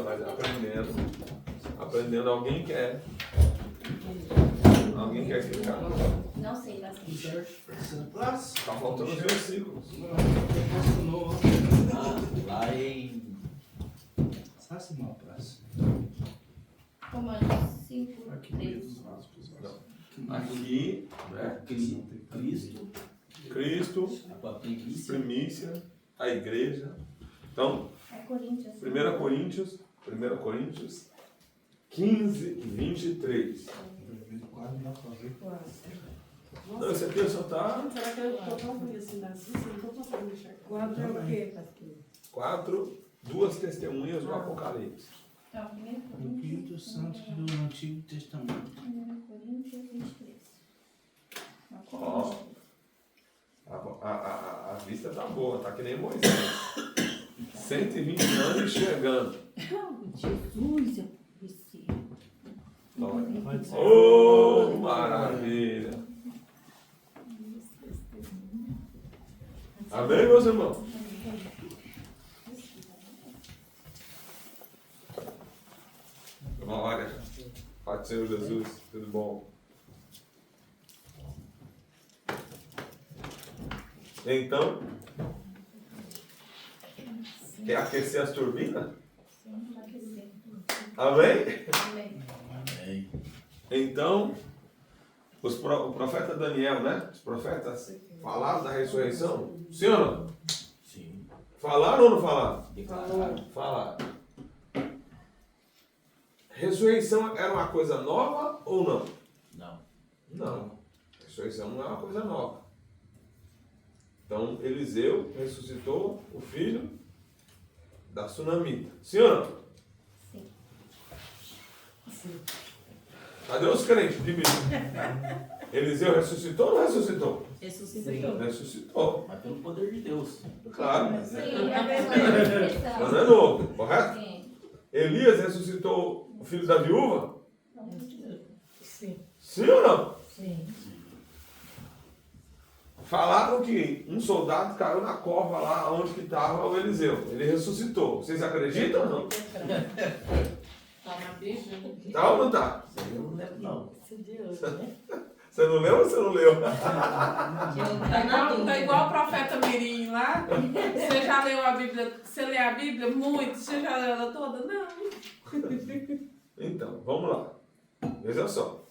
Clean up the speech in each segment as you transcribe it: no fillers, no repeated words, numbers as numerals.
mas aprendendo, alguém quer ficar. Não sei, bastante. Tá faltando os versículos. Lá em Romanos 5, Aqui 3. mesmo, aspas. Aqui, né? Cristo, a primícia. primícia, a igreja. Então, É Coríntios. 1 Coríntios 15, 23. Quase não dá pra ver. Não, esse aqui só tá Será que eu tô tão ruim assim nas listas? Não tô conseguindo enxergar. Quatro é o quê? 4, 2 testemunhas do Apocalipse. Então, 1 O Coríntios. Espírito Santo do Antigo Testamento. 1 Coríntios 23. Ó, a vista tá boa, tá que nem Moisés. 120 anos enxergando. Jesus, eu preciso. Pode ser. Oh, maravilha! Amém, meus irmãos? Glória. Pai do Senhor Jesus, tudo bom? Então, quer aquecer as turbinas? Amém? Amém. Amém. Então, o profeta Daniel, né? Os profetas falaram da ressurreição? Sim ou não? Sim. Falaram ou não falaram? Declarado. Falaram. Ressurreição era uma coisa nova ou não? Não. Não. Ressurreição não é uma coisa nova. Então, Eliseu ressuscitou o filho da Sunamita. Sim ou não? Sim. Cadê os crentes de Bíblia? Eliseu ressuscitou ou não ressuscitou? Ressuscitou. Ressuscitou. Mas pelo poder de Deus. Claro. Mas Sim, é a mesma não é novo, correto? Sim. Elias ressuscitou o filho da viúva? Sim. Sim ou não? Sim. Falaram que um soldado caiu na cova lá onde que estava o Eliseu. Ele ressuscitou. Vocês acreditam ou não? Tá na Bíblia? Tá ou não tá? Isso aí eu não lembro, não. Esse de hoje, né? Você não leu ou você não leu? Tá igual o profeta Mirim lá. Você já leu a Bíblia? Você lê a Bíblia muito? Você já leu ela toda? Não. Então, vamos lá. Veja só.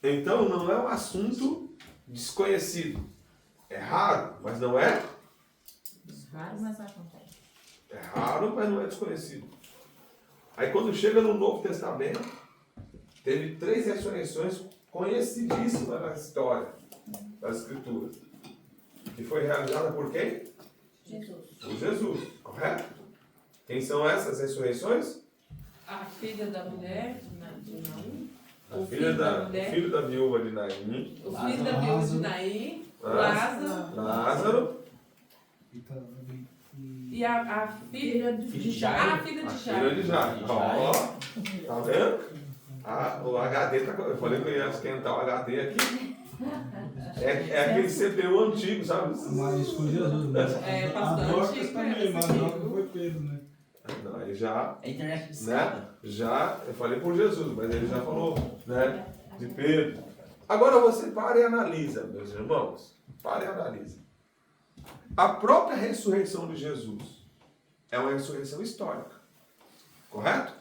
Então, não é um assunto desconhecido. É raro, mas não é? Raro, mas acontece. É raro, mas não é desconhecido. Aí quando chega no Novo Testamento, teve 3 ressurreições conhecidíssimas na história das Escrituras. Que foi realizada por quem? Jesus. Por Jesus, correto? Quem são essas ressurreições? A filha da mulher de Naim. A filha da, mulher. o filho da viúva de Naim, O filho da viúva de Naim. Lázaro. Lázaro, E a filha de Jairo. A filha a de filha Jairo. de Jairo. Ó, tá vendo? O HD, eu falei que eu ia esquentar o HD aqui. É aquele CPU antigo, sabe? Mas foi Jesus, né? É, A bastante. Dorcas também, mas a Dorcas foi Pedro, né? Não, aí já, É internet de né? escada. Já, eu falei por Jesus, mas ele já falou, né? De Pedro. Agora você para e analisa, meus irmãos. Para e analisa. A própria ressurreição de Jesus é uma ressurreição histórica. Correto?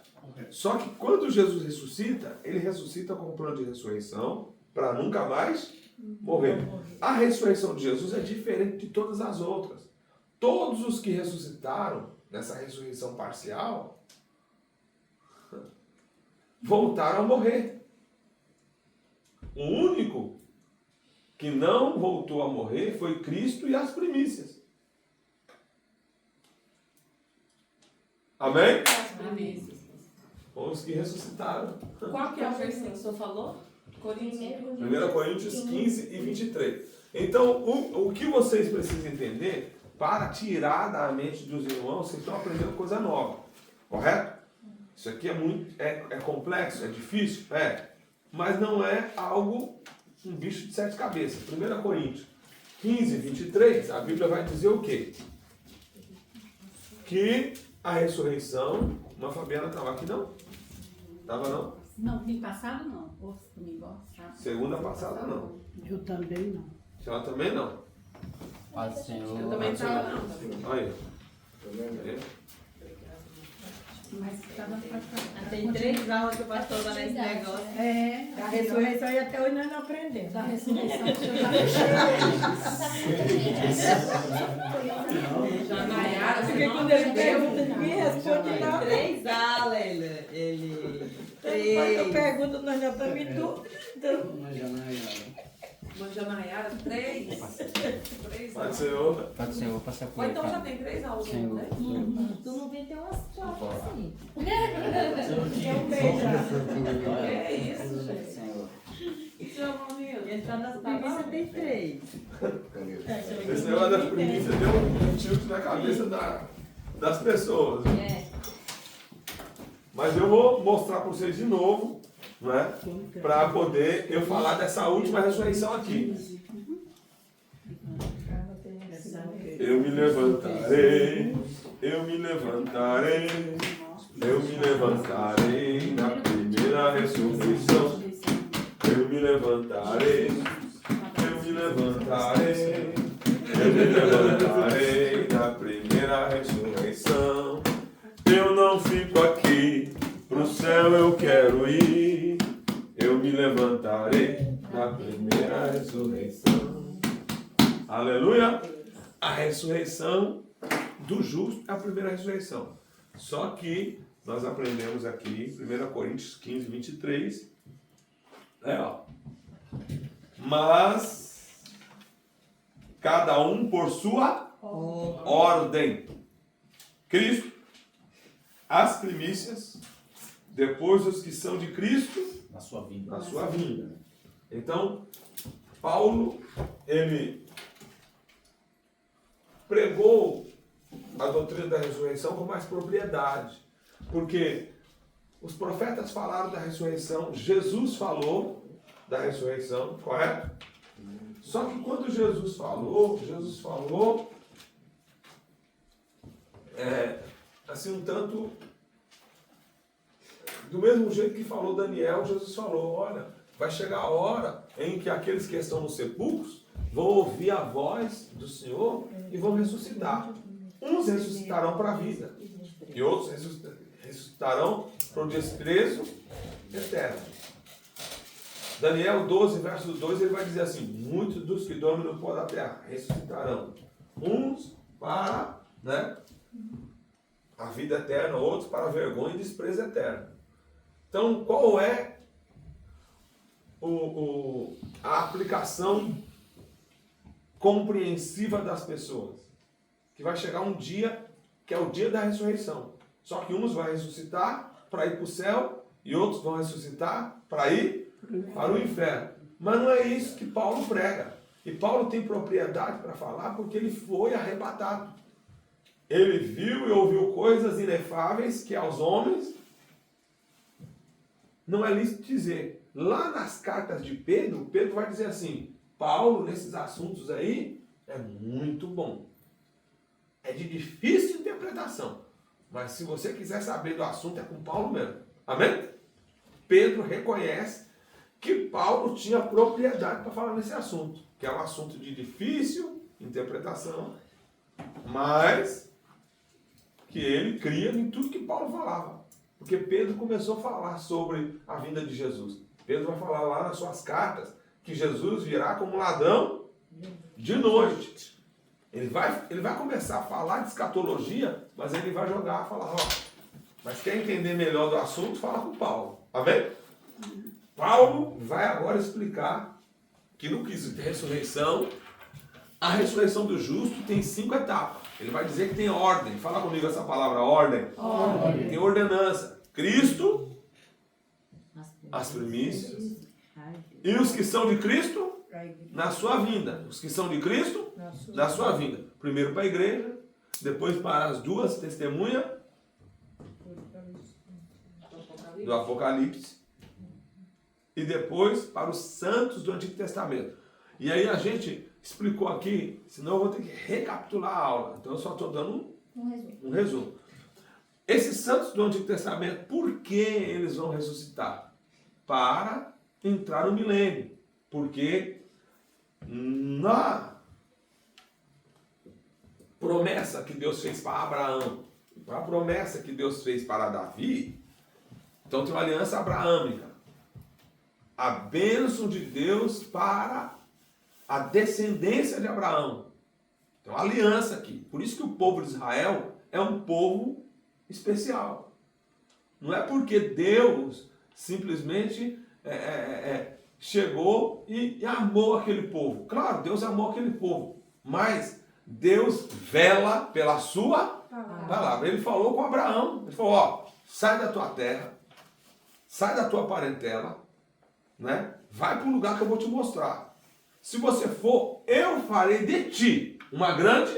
Só que quando Jesus ressuscita, ele ressuscita com um plano de ressurreição para nunca mais morrer. A ressurreição de Jesus é diferente de todas as outras. Todos os que ressuscitaram nessa ressurreição parcial voltaram a morrer. O único que não voltou a morrer foi Cristo e as primícias. Amém? Primícias. Foram os que ressuscitaram. Qual que é a versão que o senhor falou? Coríntios. 1 Coríntios 15 e 23. Então, o que vocês precisam entender, para tirar da mente dos irmãos, vocês estão aprendendo coisa nova. Correto? Isso aqui é muito complexo, é difícil? É. Mas não é algo, um bicho de 7 cabeças. 1 Coríntios 15, 23, a Bíblia vai dizer o quê? Que a ressurreição. Uma Fabiana estava aqui, não? Estava não? Não, domingo passado não. Ou domingo passado. Segunda passada, não. Eu também não. Ela também não. Paz do Senhor. Eu também estava não. Aí. Mas estava Tem 3 aulas que o pastor dá nesse negócio. É, a ressurreição e até hoje nós não aprendemos. da ressurreição que eu Já Nayara, Porque você não quando ele aprendeu. pergunta, ninguém responde Tem nada. 3 aulas, ele. Eu pergunto, nós já estamos em tudo. Então, Mas já não é ela. Manja Nayara, 3. 3 Pai do aulas. Senhor. Paz do Senhor, passa por Ou aí, então já Pai. tem 3 aulas, Senhor. né? Tu não vê ter umas 4 assim. Que isso, gente. Senhor. Seu Romildo. Ele tá nas primícias, tem 3. Esse negócio das primícias deu um tilt na cabeça das pessoas. É. Mas eu vou mostrar para vocês de novo, não é? Para poder eu falar dessa última ressurreição aqui. Eu me levantarei, eu me levantarei, eu me levantarei na primeira ressurreição. Eu me levantarei, eu me levantarei, eu me levantarei na primeira ressurreição. Eu não fico aqui, pro céu eu quero ir. Eu me levantarei na primeira ressurreição. Aleluia! A ressurreição do justo é a primeira ressurreição. Só que nós aprendemos aqui, 1 Coríntios 15, 23, ó. Mas cada um por sua ordem. Cristo, as primícias, depois os que são de Cristo, Na sua vida. na sua vinda. Então, Paulo, ele pregou a doutrina da ressurreição com mais propriedade, porque os profetas falaram da ressurreição, Jesus falou da ressurreição, correto? Só que quando Jesus falou assim um tanto do mesmo jeito que falou Daniel. Jesus falou: olha, vai chegar a hora em que aqueles que estão nos sepulcros vão ouvir a voz do Senhor e vão ressuscitar. Uns ressuscitarão para a vida e outros ressuscitarão para o desprezo eterno. Daniel 12, verso 2, ele vai dizer assim: muitos dos que dormem no pó da terra ressuscitarão, uns para, a vida eterna, outros para a vergonha e desprezo eterno. Então, qual é a aplicação compreensiva das pessoas? Que vai chegar um dia, que é o dia da ressurreição. Só que uns vão ressuscitar para ir para o céu e outros vão ressuscitar para ir para o inferno. Mas não é isso que Paulo prega. E Paulo tem propriedade para falar porque ele foi arrebatado. Ele viu e ouviu coisas inefáveis que aos homens não é lícito dizer. Lá nas cartas de Pedro, Pedro vai dizer assim: Paulo, nesses assuntos aí, é muito bom. É de difícil interpretação. Mas se você quiser saber do assunto, é com Paulo mesmo. Amém? Pedro reconhece que Paulo tinha propriedade para falar nesse assunto, que é um assunto de difícil interpretação, mas que ele cria em tudo que Paulo falava. Porque Pedro começou a falar sobre a vinda de Jesus. Pedro vai falar lá nas suas cartas que Jesus virá como ladrão de noite. Ele vai começar a falar de escatologia, mas ele vai falar, mas quer entender melhor do assunto, fala com Paulo. Amém? Paulo vai agora explicar que no quesito de ressurreição, a ressurreição do justo tem 5 etapas. Ele vai dizer que tem ordem. Fala comigo essa palavra, ordem. Ordem. Tem ordenança. Cristo, as primícias. E os que são de Cristo, na sua vinda. Os que são de Cristo, na sua vinda. Primeiro para a igreja, depois para as 2 testemunhas do Apocalipse. E depois para os santos do Antigo Testamento. E aí a gente explicou aqui, senão eu vou ter que recapitular a aula. Então eu só estou dando um resumo. Esses santos do Antigo Testamento, por que eles vão ressuscitar? Para entrar no milênio. Porque na promessa que Deus fez para Abraão, a promessa que Deus fez para Davi, então tem uma aliança abraâmica. A bênção de Deus para a descendência de Abraão. Então, a aliança aqui. Por isso que o povo de Israel é um povo especial. Não é porque Deus simplesmente chegou e amou aquele povo. Claro, Deus amou aquele povo. Mas Deus vela pela sua palavra. Ele falou com Abraão. Ele falou, ó, sai da tua terra, sai da tua parentela, né? Vai para o lugar que eu vou te mostrar. Se você for, eu farei de ti uma grande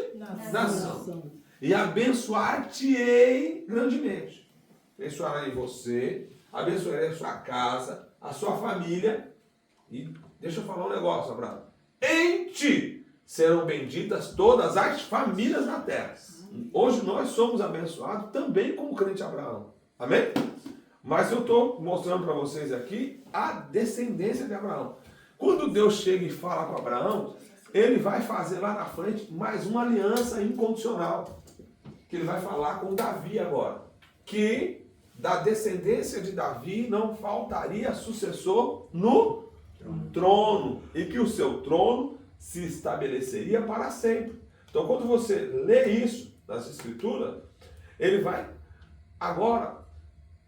nação. E abençoar-te-ei grandemente. Abençoarei você, abençoarei a sua casa, a sua família. E deixa eu falar um negócio, Abraão. Em ti serão benditas todas as famílias na terra. Hoje nós somos abençoados também como crente Abraão. Amém? Mas eu estou mostrando para vocês aqui a descendência de Abraão. Quando Deus chega e fala com Abraão, ele vai fazer lá na frente mais uma aliança incondicional. Que ele vai falar com Davi agora. Que da descendência de Davi não faltaria sucessor no trono. E que o seu trono se estabeleceria para sempre. Então quando você lê isso nas Escrituras, ele vai agora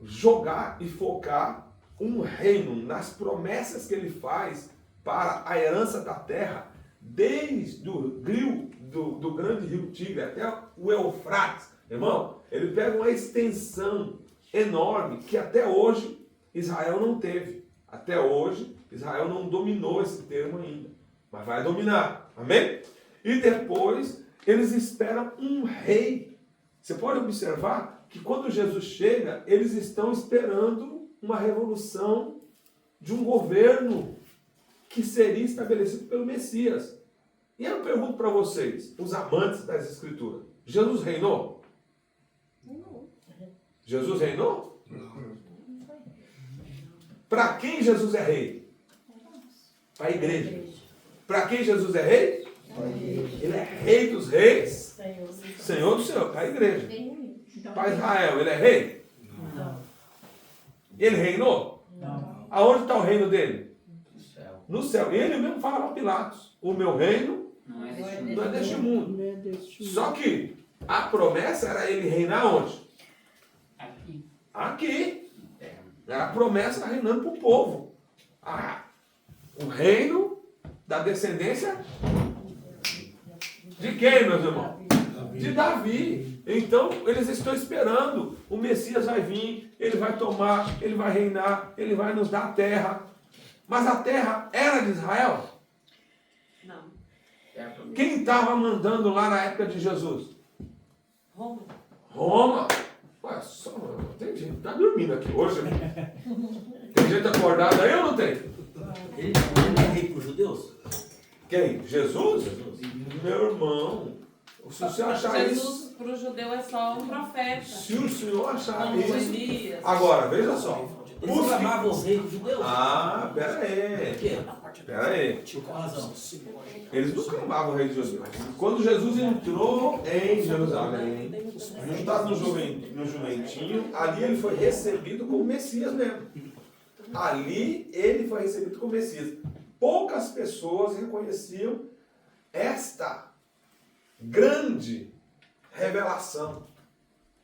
jogar e focar um reino nas promessas que ele faz para a herança da terra, desde o rio, do grande rio Tigre até o Eufrates. Irmão, ele pega uma extensão enorme que até hoje Israel não teve. Até hoje Israel não dominou esse termo ainda, mas vai dominar. Amém? E depois eles esperam um rei. Você pode observar que quando Jesus chega, eles estão esperando uma revolução de um governo que seria estabelecido pelo Messias. E eu pergunto para vocês, os amantes das Escrituras, Jesus reinou? Não. Jesus reinou? Não. Para quem Jesus é rei? Para a igreja. Para quem Jesus é rei? Ele é rei dos reis, Senhor do Senhor, para a igreja. Para Israel, ele é rei? Não. Ele reinou? Não. Aonde está o reino dele? No céu. No céu. Ele mesmo fala para Pilatos, o meu reino Não é não é deste mundo. Não é deste mundo. Só que a promessa era ele reinar onde? Aqui. Aqui. Era a promessa reinando para o povo. O reino da descendência de quem, meus irmãos? De Davi. Então, eles estão esperando. O Messias vai vir, ele vai tomar, ele vai reinar, ele vai nos dar a terra. Mas a terra era de Israel? Não. Quem estava mandando lá na época de Jesus? Roma. Roma. Ué, só, tem gente que está dormindo aqui hoje. Né? Tem gente acordada aí ou não tem? Ele é rei para os judeus? Quem? Jesus? Jesus. Meu irmão, se você achar isso, Jesus para o judeu é só um profeta. se o senhor achar Como isso... Elias. Agora, veja só. Eles clamavam os reis dos judeus? Ah, pera Por aí. quê? Pera aí. Por qual razão? Eles não clamavam o rei de Jesus. Quando Jesus entrou em Jerusalém, juntado no jumentinho, ali ele foi recebido como Messias mesmo. Ali ele foi recebido como Messias. Poucas pessoas reconheciam esta grande revelação.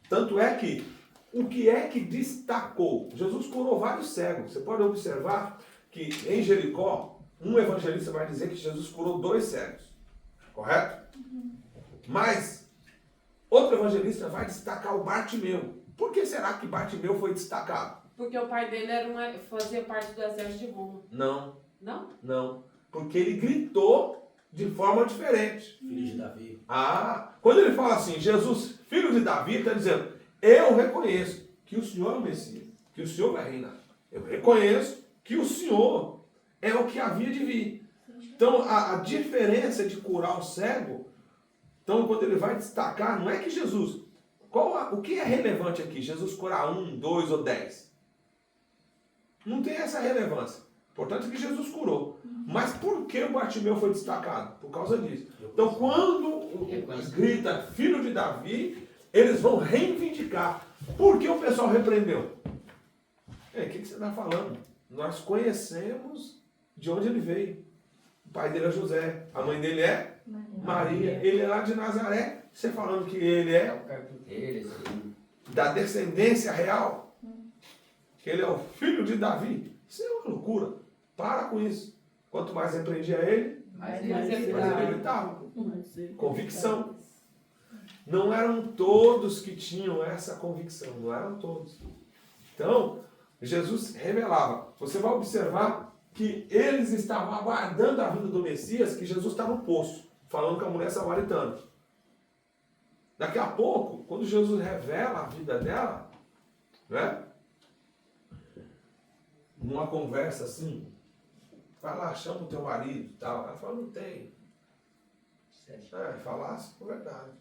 Tanto é que, o que é que destacou? Jesus curou vários cegos. Você pode observar que em Jericó, um evangelista vai dizer que Jesus curou 2 cegos. Correto? Mas, outro evangelista vai destacar o Bartimeu. Por que será que Bartimeu foi destacado? Porque o pai dele fazia parte do exército de Roma. Não, Não? não. Porque ele gritou de forma diferente. Filho de Davi. Quando ele fala assim, Jesus, filho de Davi, está dizendo, eu reconheço que o Senhor é o Messias, que o Senhor vai reinar. Eu reconheço que o Senhor é o que havia de vir. Então, a diferença de curar o cego, então, quando ele vai destacar, não é que Jesus O que é relevante aqui? Jesus curar 1, 2 ou 10? Não tem essa relevância. Portanto, que Jesus curou. Mas por que o Bartimeu foi destacado? Por causa disso. Então, quando grita filho de Davi, eles vão reivindicar. Por que o pessoal repreendeu? O que você está falando? Nós conhecemos de onde ele veio. O pai dele é José, a mãe dele é Maria. Ele é lá de Nazaré. Você falando que ele é da descendência real, que ele é o filho de Davi. Isso é uma loucura. Para com isso. Quanto mais repreendia ele, mais ele gritava. Convicção. Não eram todos que tinham essa convicção. Não eram todos. Então, Jesus revelava. Você vai observar que eles estavam aguardando a vinda do Messias, que Jesus está no poço, falando com a mulher samaritana. Daqui a pouco, quando Jesus revela a vida dela, né? Numa conversa assim, vai lá, chama o teu marido e tal. Ela fala, não tem. Falasse, por verdade.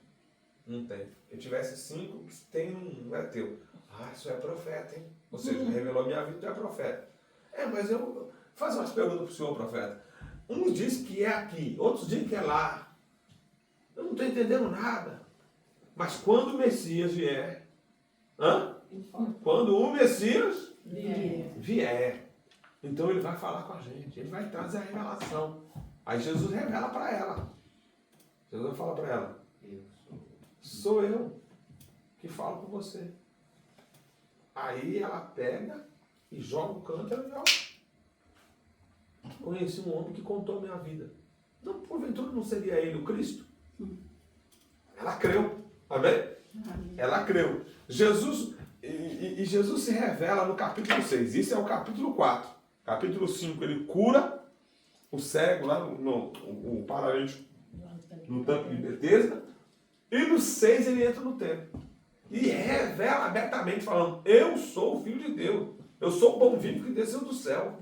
Não tem. Se tivesse 5, tem não é teu. Isso é profeta, hein? Ou seja, revelou a minha vida, tu é profeta. Mas eu vou fazer umas perguntas para o senhor, profeta. Uns dizem que é aqui, outros dizem que é lá. Eu não estou entendendo nada. Mas quando o Messias vier, quando o Messias vier, então ele vai falar com a gente, ele vai trazer a revelação. Aí Jesus revela para ela. Jesus vai falar para ela, sou eu que falo com você. Aí ela pega e joga o cântaro e joga. Conheci um homem que contou a minha vida. Não, porventura não seria ele o Cristo? Ela creu. Amém? Ela creu. Jesus, e Jesus se revela no capítulo 6. Isso é o capítulo 4. Capítulo 5, ele cura o cego lá, o paralítico no tanque de Betesda. E no 6 ele entra no templo. E revela abertamente, falando, eu sou o Filho de Deus. Eu sou o pão vivo que desceu do céu.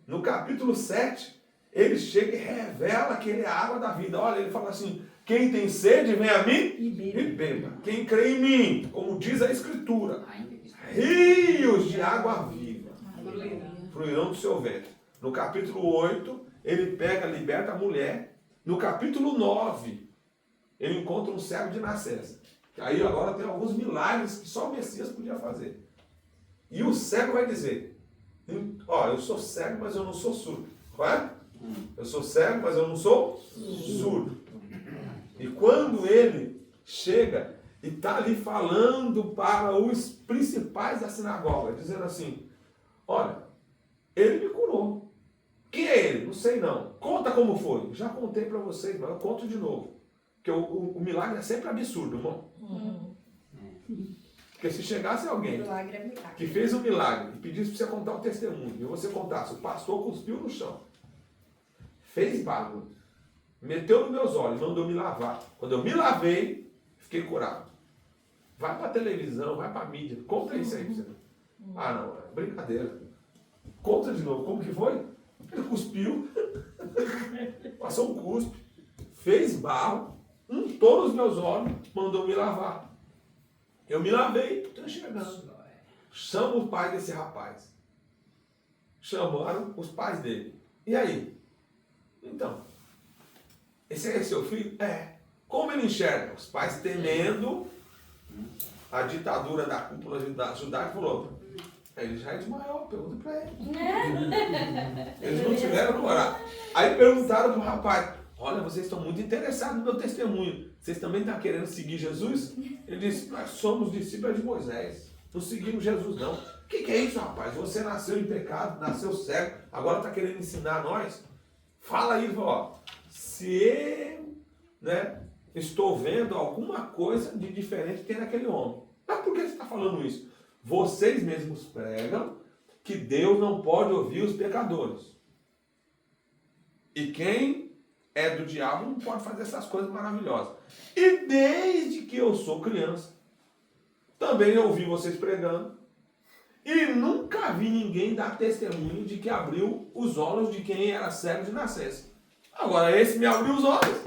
No capítulo 7, ele chega e revela que ele é a água da vida. Olha, ele fala assim, quem tem sede, vem a mim e beba. Quem crê em mim, como diz a Escritura, rios de água viva fluirão do seu ventre. No capítulo 8, ele pega, liberta a mulher. No capítulo 9, ele encontra um cego de nascença. Aí agora tem alguns milagres que só o Messias podia fazer. E o cego vai dizer, eu sou cego, mas eu não sou surdo. Correto? Eu sou cego, mas eu não sou surdo. E quando ele chega e está ali falando para os principais da sinagoga, dizendo assim, olha, ele me curou. Quem é ele? Não sei não. Conta como foi. Já contei para vocês, mas eu conto de novo. Porque o milagre é sempre absurdo, irmão. Porque se chegasse alguém que fez um milagre e pedisse para você contar o testemunho, e você contasse, o pastor cuspiu no chão, fez barulho, meteu nos meus olhos, mandou me lavar. Quando eu me lavei, fiquei curado. Vai para a televisão, vai para a mídia, conta isso aí pra você. Não, é brincadeira. Conta de novo, como que foi? Ele cuspiu, passou um cuspe, fez barro, untou nos meus olhos, mandou me lavar. Eu me lavei, estou enxergando. Chama o pai desse rapaz. Chamaram os pais dele. E aí? Então, esse é seu filho? É. Como ele enxerga? Os pais temendo a ditadura da cúpula judaica falou, ele já desmaiou, pergunta para ele. Eles não tiveram coragem. Aí perguntaram para o rapaz, olha, vocês estão muito interessados no meu testemunho. Vocês também estão querendo seguir Jesus? Ele disse, nós somos discípulos de Moisés. Não seguimos Jesus, não. O que é isso, rapaz? Você nasceu em pecado, nasceu cego, agora está querendo ensinar nós? Fala aí, se eu, estou vendo alguma coisa de diferente que tem naquele homem. Mas por que você está falando isso? Vocês mesmos pregam que Deus não pode ouvir os pecadores. E quem é do diabo não pode fazer essas coisas maravilhosas. E desde que eu sou criança, também ouvi vocês pregando, e nunca vi ninguém dar testemunho de que abriu os olhos de quem era cego de nascença. Agora esse me abriu os olhos.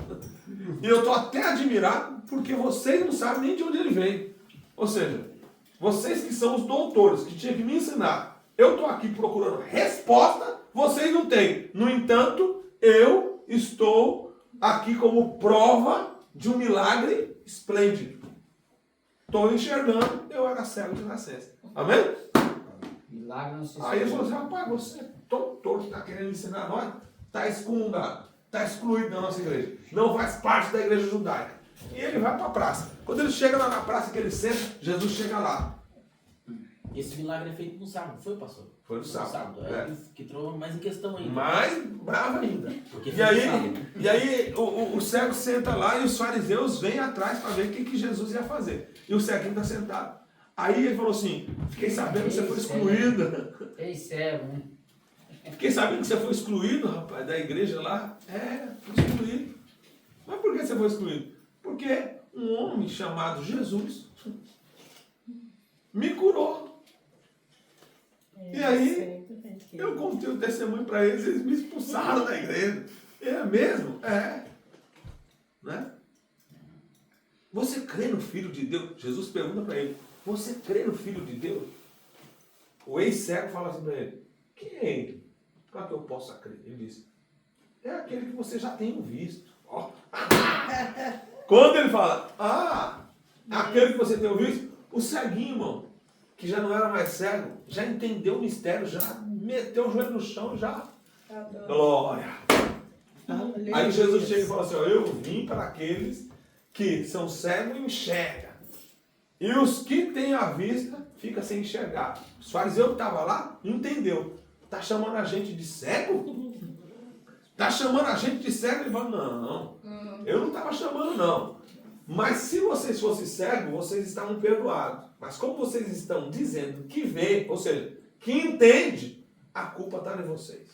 E eu estou até admirado porque vocês não sabem nem de onde ele veio. Ou seja, vocês que são os doutores, que tinham que me ensinar, eu estou aqui procurando resposta, vocês não têm. No entanto, eu estou aqui como prova de um milagre esplêndido. Estou enxergando, eu era cego de nascença. Amém? Milagre não se Aí ele falou assim, rapaz, você é doutor que está querendo ensinar nós, está excomungado, está excluído da nossa igreja, não faz parte da igreja judaica. E ele vai para a praça. Quando ele chega lá na praça que ele senta, Jesus chega lá. Esse milagre é feito no sábado, não foi, pastor? Foi no sábado. É. Que entrou mais em questão ainda. Mais bravo ainda. Porque E foi no aí, sábado. o cego senta lá e os fariseus vêm atrás para ver o que Jesus ia fazer. E o ceguinho está sentado. Aí ele falou assim, fiquei sabendo que você foi excluído. Ei, cego, né? Fiquei sabendo que você foi excluído, rapaz, da igreja lá. É, fui excluído. Mas por que você foi excluído? Porque um homem chamado Jesus me curou. E aí, eu contei o testemunho para eles, eles me expulsaram da igreja. É mesmo? É. Né? Você crê no Filho de Deus? Jesus pergunta para ele, você crê no Filho de Deus? O ex-cego fala assim para ele, quem é ele? Para que eu possa crer? Ele disse, é aquele que você já tem visto. Ó. Quando ele fala, aquele que você tem visto, o ceguinho, irmão, que já não era mais cego, já entendeu o mistério, já meteu o joelho no chão, já. Glória. Aí Jesus chega e fala assim, ó, eu vim para aqueles que são cegos e enxergam. E os que têm a vista, fica sem enxergar. Os fariseus que estavam lá, não entendeu. Está chamando a gente de cego? Está chamando a gente de cego? Ele fala, não, eu não estava chamando não. Mas se vocês fossem cegos, vocês estavam perdoados. Mas como vocês estão dizendo que vê, ou seja, que entende, a culpa está em vocês.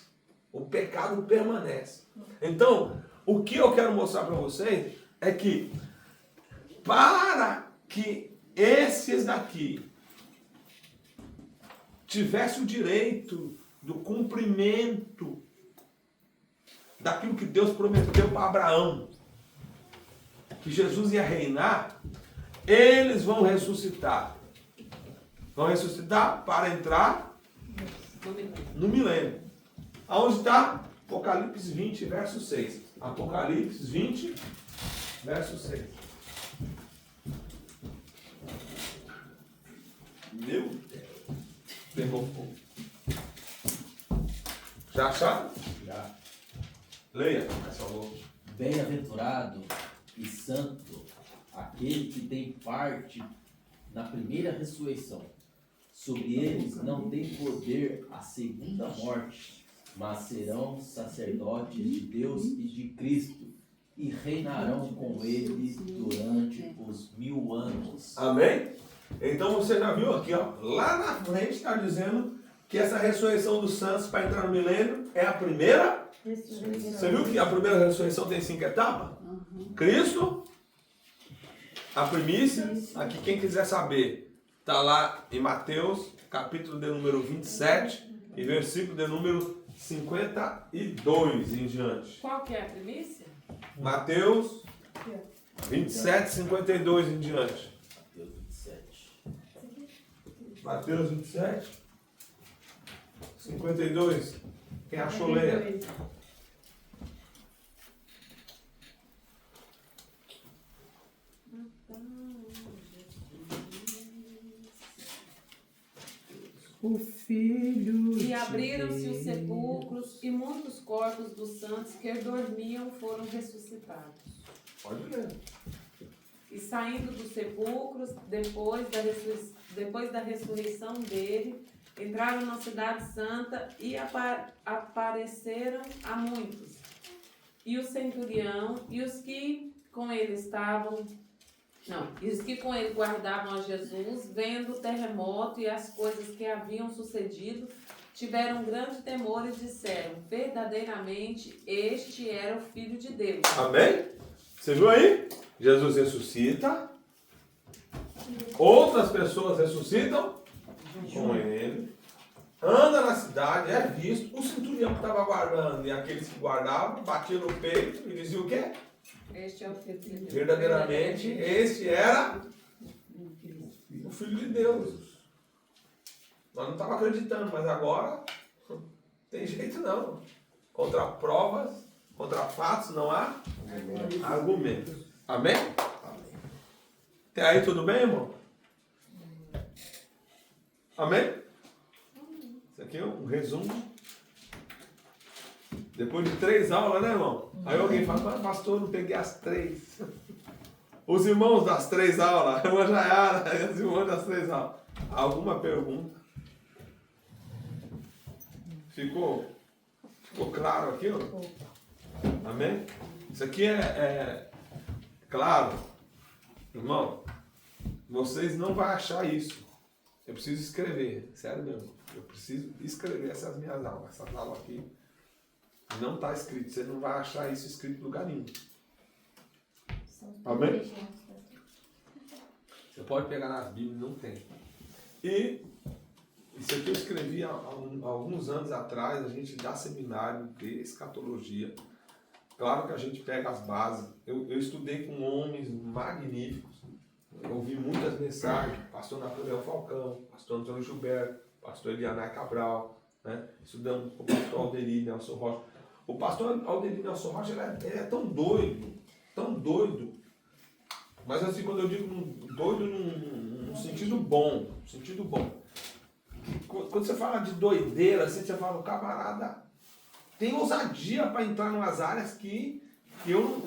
O pecado permanece. Então, o que eu quero mostrar para vocês é que para que esses daqui tivessem o direito do cumprimento daquilo que Deus prometeu para Abraão, que Jesus ia reinar, eles vão ressuscitar. Vão ressuscitar para entrar no milênio. Aonde está? Apocalipse 20, verso 6. Apocalipse 20, verso 6. Meu Deus. Pegou fogo. Já acharam? Já. Leia, por favor. Bem-aventurado e santo aquele que tem parte na primeira ressurreição. Sobre eles não tem poder a segunda morte, mas serão sacerdotes de Deus e de Cristo e reinarão com eles durante os 1000 anos. Amém? Então você já viu aqui, ó, lá na frente está dizendo que essa ressurreição dos santos para entrar no milênio é a primeira. Você viu que a primeira ressurreição tem 5 etapas? Cristo, a primícia. Aqui quem quiser saber, está lá em Mateus, capítulo de número 27 e versículo de número 52 em diante. Qual que é a primícia? Mateus 27, 52 em diante. Mateus 27. Mateus 27, 52. Quem achou, leia. O filho. E abriram-se os sepulcros, e muitos corpos dos santos que dormiam foram ressuscitados. Pode ler. E saindo dos sepulcros, depois da ressurreição dele, entraram na cidade santa e apareceram a muitos. E o centurião e os que com ele estavam... e os que com ele guardavam a Jesus, vendo o terremoto e as coisas que haviam sucedido, tiveram grande temor e disseram, verdadeiramente, este era o Filho de Deus. Amém? Você viu aí? Jesus ressuscita. Outras pessoas ressuscitam com ele. Anda na cidade, é visto. O centurião que estava guardando e aqueles que guardavam, batiam no peito e diziam o quê? Este é o Filho de Deus. Verdadeiramente, este era o Filho de Deus. Nós não estávamos acreditando, mas agora não tem jeito não. Contra provas, contra fatos, não há argumentos. Amém? Até aí tudo bem, irmão? Amém? Isso aqui é um resumo. Depois de 3 aulas, né, irmão? Aí alguém fala, mas pastor, eu não peguei as 3. Os irmãos das 3 aulas, a irmã Jaiara, os irmãos das 3 aulas. Alguma pergunta? Ficou claro aqui, ó? Amém? Isso aqui é claro. Irmão, vocês não vão achar isso. Eu preciso escrever, sério mesmo. Eu preciso escrever essas minhas aulas. Essas aulas aqui não está escrito. Você não vai achar isso escrito em lugar nenhum. Amém? Você pode pegar nas Bíblias, não tem. E isso aqui eu escrevi há alguns anos atrás. A gente dá seminário de escatologia. Claro que a gente pega as bases. Eu estudei com homens magníficos. Eu ouvi muitas mensagens. Pastor Napoleão Falcão, pastor Antônio Gilberto, pastor Elianai Cabral, né? Estudamos com o pastor Alderi Nelson Rocha. O pastor Alderi Nelson Rocha ele é tão doido. Mas assim, quando eu digo doido num sentido bom, Quando você fala de doideira, assim, você fala, o camarada tem ousadia para entrar em umas áreas que eu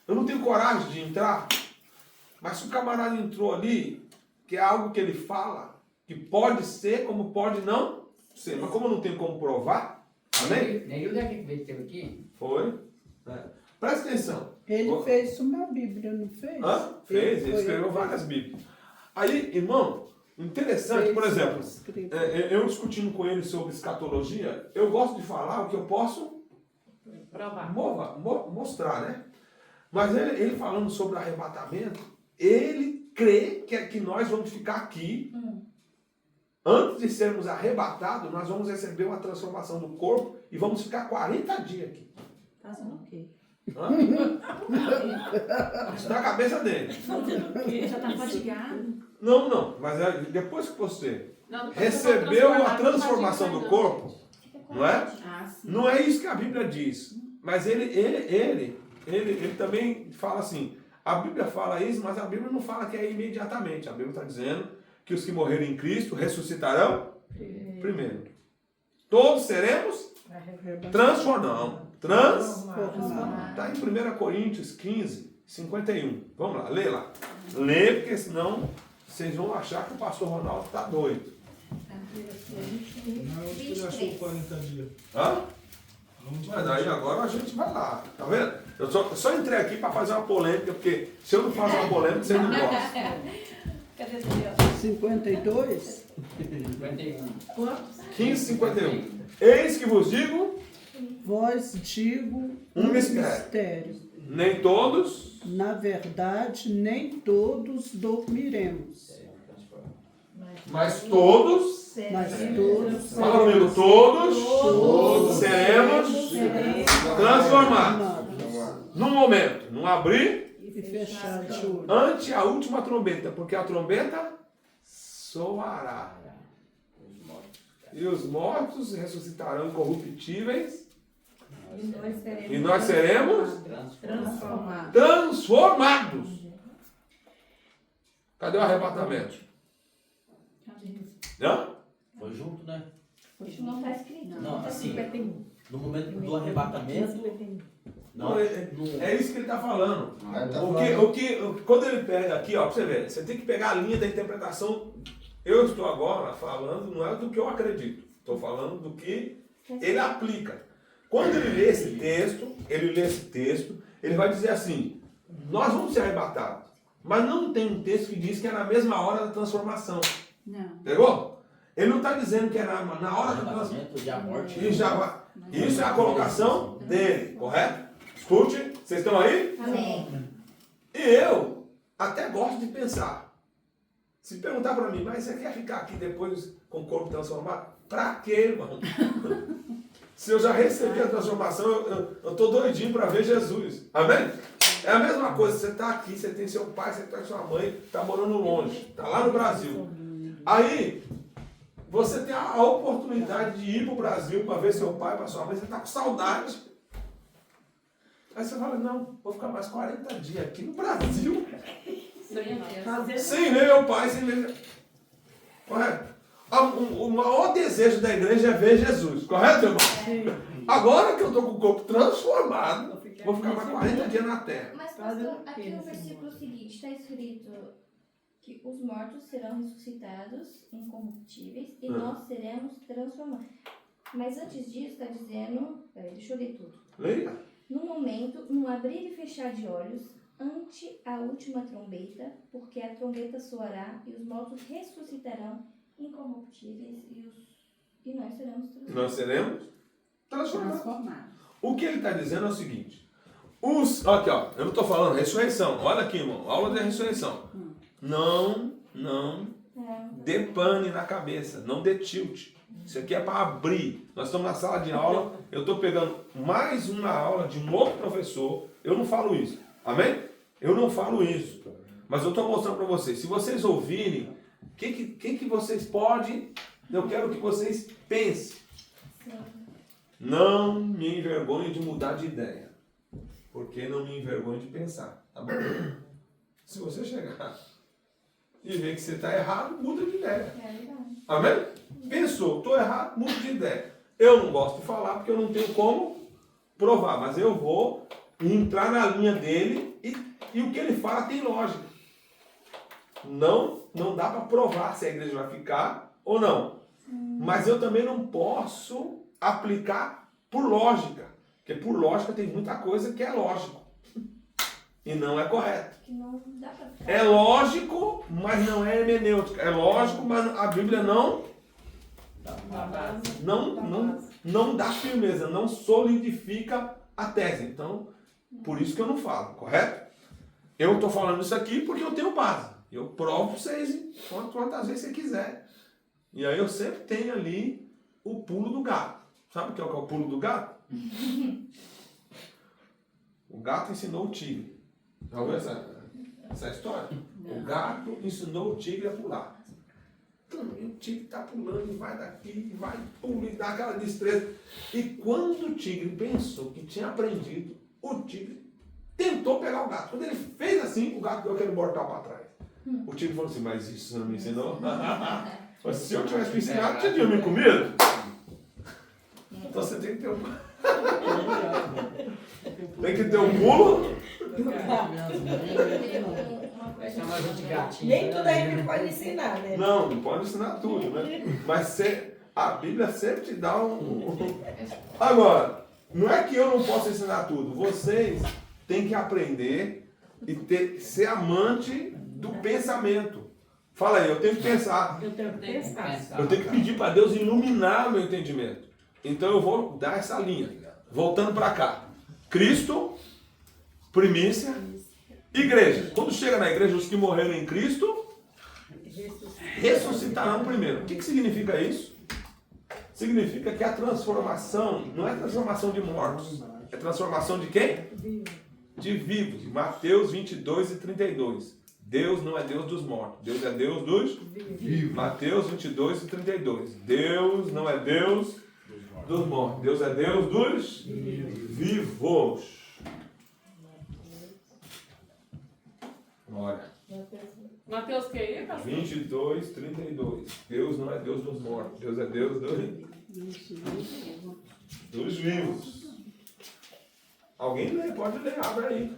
não tenho coragem de entrar. Mas se o camarada entrou ali, que é algo que ele fala, que pode ser, como pode não ser. Mas como eu não tenho como provar, amém? Neildo é aquele que teve aqui? Foi. Presta atenção. Ele fez uma Bíblia, não fez? Fez, ele escreveu várias Bíblias. Aí, irmão, interessante, por exemplo, eu discutindo com ele sobre escatologia, eu gosto de falar o que eu posso Provar. mostrar, né? Mas ele falando sobre arrebatamento, ele crê que nós vamos ficar aqui. Antes de sermos arrebatados, nós vamos receber uma transformação do corpo e vamos ficar 40 dias aqui. Fazendo o quê? Isso na cabeça dele. Já tá fatigado? Não, mas depois que você Não, depois recebeu eu vou a transformação do corpo, não é? Ah, sim. Não é isso que a Bíblia diz. Mas ele também fala assim, a Bíblia fala isso, mas a Bíblia não fala que é imediatamente. A Bíblia está dizendo que os que morrerem em Cristo ressuscitarão primeiro. Todos seremos transformados. Está em 1 Coríntios 15, 51. Vamos lá, lê lá. Lê, porque senão vocês vão achar que o pastor Ronaldo está doido. Não, ele achou 40 dias. Mas aí agora a gente vai lá, tá vendo? Eu só entrei aqui para fazer uma polêmica, porque se eu não faço uma polêmica, vocês não gostam. Cadê o Deus? 52? 51. Quantos? 15, 51. Eis que vos digo, Vós digo Um mistério. mistério. nem todos, Na verdade, nem todos dormiremos, mas todos, mas todos fala comigo, todos seremos transformados. Num momento, num abrir, e fechar de olho. ante a última trombeta, porque a trombeta soará. E os mortos ressuscitarão incorruptíveis, e nós seremos Transformado. transformados. Cadê o arrebatamento? Hã? Foi junto, né? Não está escrito. Não, assim, no momento do arrebatamento, Não, é isso que ele está falando. Aí tá Quando ele pega aqui, ó, pra você ver, você tem que pegar a linha da interpretação. Eu estou agora falando, não é do que eu acredito, estou falando do que ele aplica. Quando ele lê esse texto, ele vai dizer assim, nós vamos ser arrebatados. Mas não tem um texto que diz que é na mesma hora da transformação. Não. Pegou? Ele não está dizendo que é na hora da transformação. arrebatamento e a morte. E já vai. Isso é a colocação dele, correto? Escute, vocês estão aí? Amém. E eu até gosto de pensar. Se perguntar para mim, mas você quer ficar aqui depois com o corpo transformado? Para quê, irmão? Se eu já recebi a transformação, eu estou doidinho para ver Jesus. Amém? É a mesma coisa, você está aqui, você tem seu pai, você tem sua mãe, está morando longe, está lá no Brasil. Aí, você tem a oportunidade de ir para o Brasil para ver seu pai, para sua mãe, você está com saudade. Aí você fala, não, vou ficar mais 40 dias aqui no Brasil, sem ver meu pai, sem ver... Correto? O maior desejo da igreja é ver Jesus, correto, irmão? Agora que eu estou com o corpo transformado, vou ficar mais 40 dias na terra. Mas, pastor, aqui no versículo seguinte está escrito que os mortos serão ressuscitados incorruptíveis e nós seremos transformados. Mas antes disso está dizendo, peraí, deixa eu ler tudo. Leia. No momento, no abrir e fechar de olhos, ante a última trombeta, porque a trombeta soará e os mortos ressuscitarão incorruptíveis e nós seremos transformados. Nós seremos transformados. Transformado. O que ele está dizendo é o seguinte. Aqui, ó, eu não estou falando ressurreição. Olha aqui, irmão. Aula de ressurreição. Não dê pane na cabeça. Não dê tilt. Isso aqui é para abrir. Nós estamos na sala de aula. Eu estou pegando mais uma aula de um outro professor. Eu não falo isso. Amém? Eu não falo isso. Mas eu estou mostrando para vocês. Se vocês ouvirem, o que vocês podem... Eu quero que vocês pensem. Não me envergonhe de mudar de ideia. Porque não me envergonhe de pensar. Tá bom? Se você chegar e ver que você está errado, muda de ideia. É verdade. Amém? Pensou, estou errado, muda de ideia. Eu não gosto de falar porque eu não tenho como provar. Mas eu vou entrar na linha dele e o que ele fala tem lógica. Não dá para provar se a igreja vai ficar ou não. Mas eu também não posso aplicar por lógica. Porque por lógica tem muita coisa que é lógico. E não é correto. Que não dá pra ficar. É lógico, mas não é hermenêutica. É lógico, mas a Bíblia não dá firmeza, não solidifica a tese. Então, por isso que eu não falo, correto? Eu estou falando isso aqui porque eu tenho base. Eu provo para vocês quantas vezes você quiser. E aí eu sempre tenho ali o pulo do gato. Sabe o que é o pulo do gato? O gato ensinou o tigre. Já ouviu essa história? O gato ensinou o tigre a pular. Então, o tigre está pulando e vai daqui, e vai pula e dá aquela destreza. E quando o tigre pensou que tinha aprendido, o tigre tentou pegar o gato. Quando ele fez assim, o gato deu aquele mortal para trás. O tigre falou assim, mas isso não me ensinou? Mas se eu tivesse me ensinado, você tinha me comido? Então você tem que ter tem que ter um pulo. Chama a gente gatinho. Nem tudo a gente pode ensinar, né? Não pode ensinar tudo, né? Mas a Bíblia sempre te dá Agora, não é que eu não posso ensinar tudo. Vocês têm que aprender e ser amante do pensamento. Fala aí, eu tenho que pensar. Eu tenho que pensar. Eu tenho que pedir para Deus iluminar o meu entendimento. Então eu vou dar essa linha. Voltando para cá. Cristo, primícia, igreja. Quando chega na igreja, os que morreram em Cristo ressuscitarão primeiro. O que significa isso? Significa que a transformação não é transformação de mortos. É transformação de quem? De vivos. Mateus 22 e 32. Deus não é Deus dos mortos. Deus é Deus dos vivos. Mateus 22 e 32. Deus não é Deus dos mortos. Deus é Deus dos vivos. Olha. Mateus que aí, pastor? 22, 32. Deus não é Deus dos mortos. Deus é Deus dos vivos. Alguém lê, pode ler, abre aí.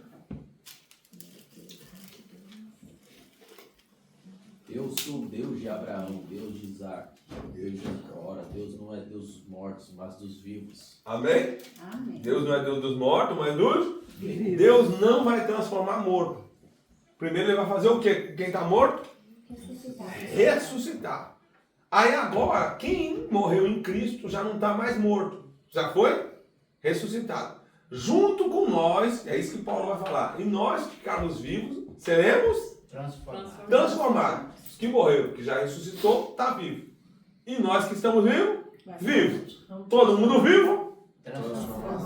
Eu sou o Deus de Abraão, Deus de Isaac, Deus de Jacó. Deus não é Deus dos mortos, mas dos vivos. Amém? Amém. Deus não é Deus dos mortos, mas dos vivos. Deus não vai transformar morto. Primeiro ele vai fazer o quê? Quem está morto? Ressuscitar. Aí agora, quem morreu em Cristo já não está mais morto. Já foi ressuscitado. Junto com nós, é isso que Paulo vai falar. E nós que ficarmos vivos, seremos transformados. Os que morreram, que já ressuscitou, está vivo. E nós que estamos vivos, vivos. Todo mundo vivo,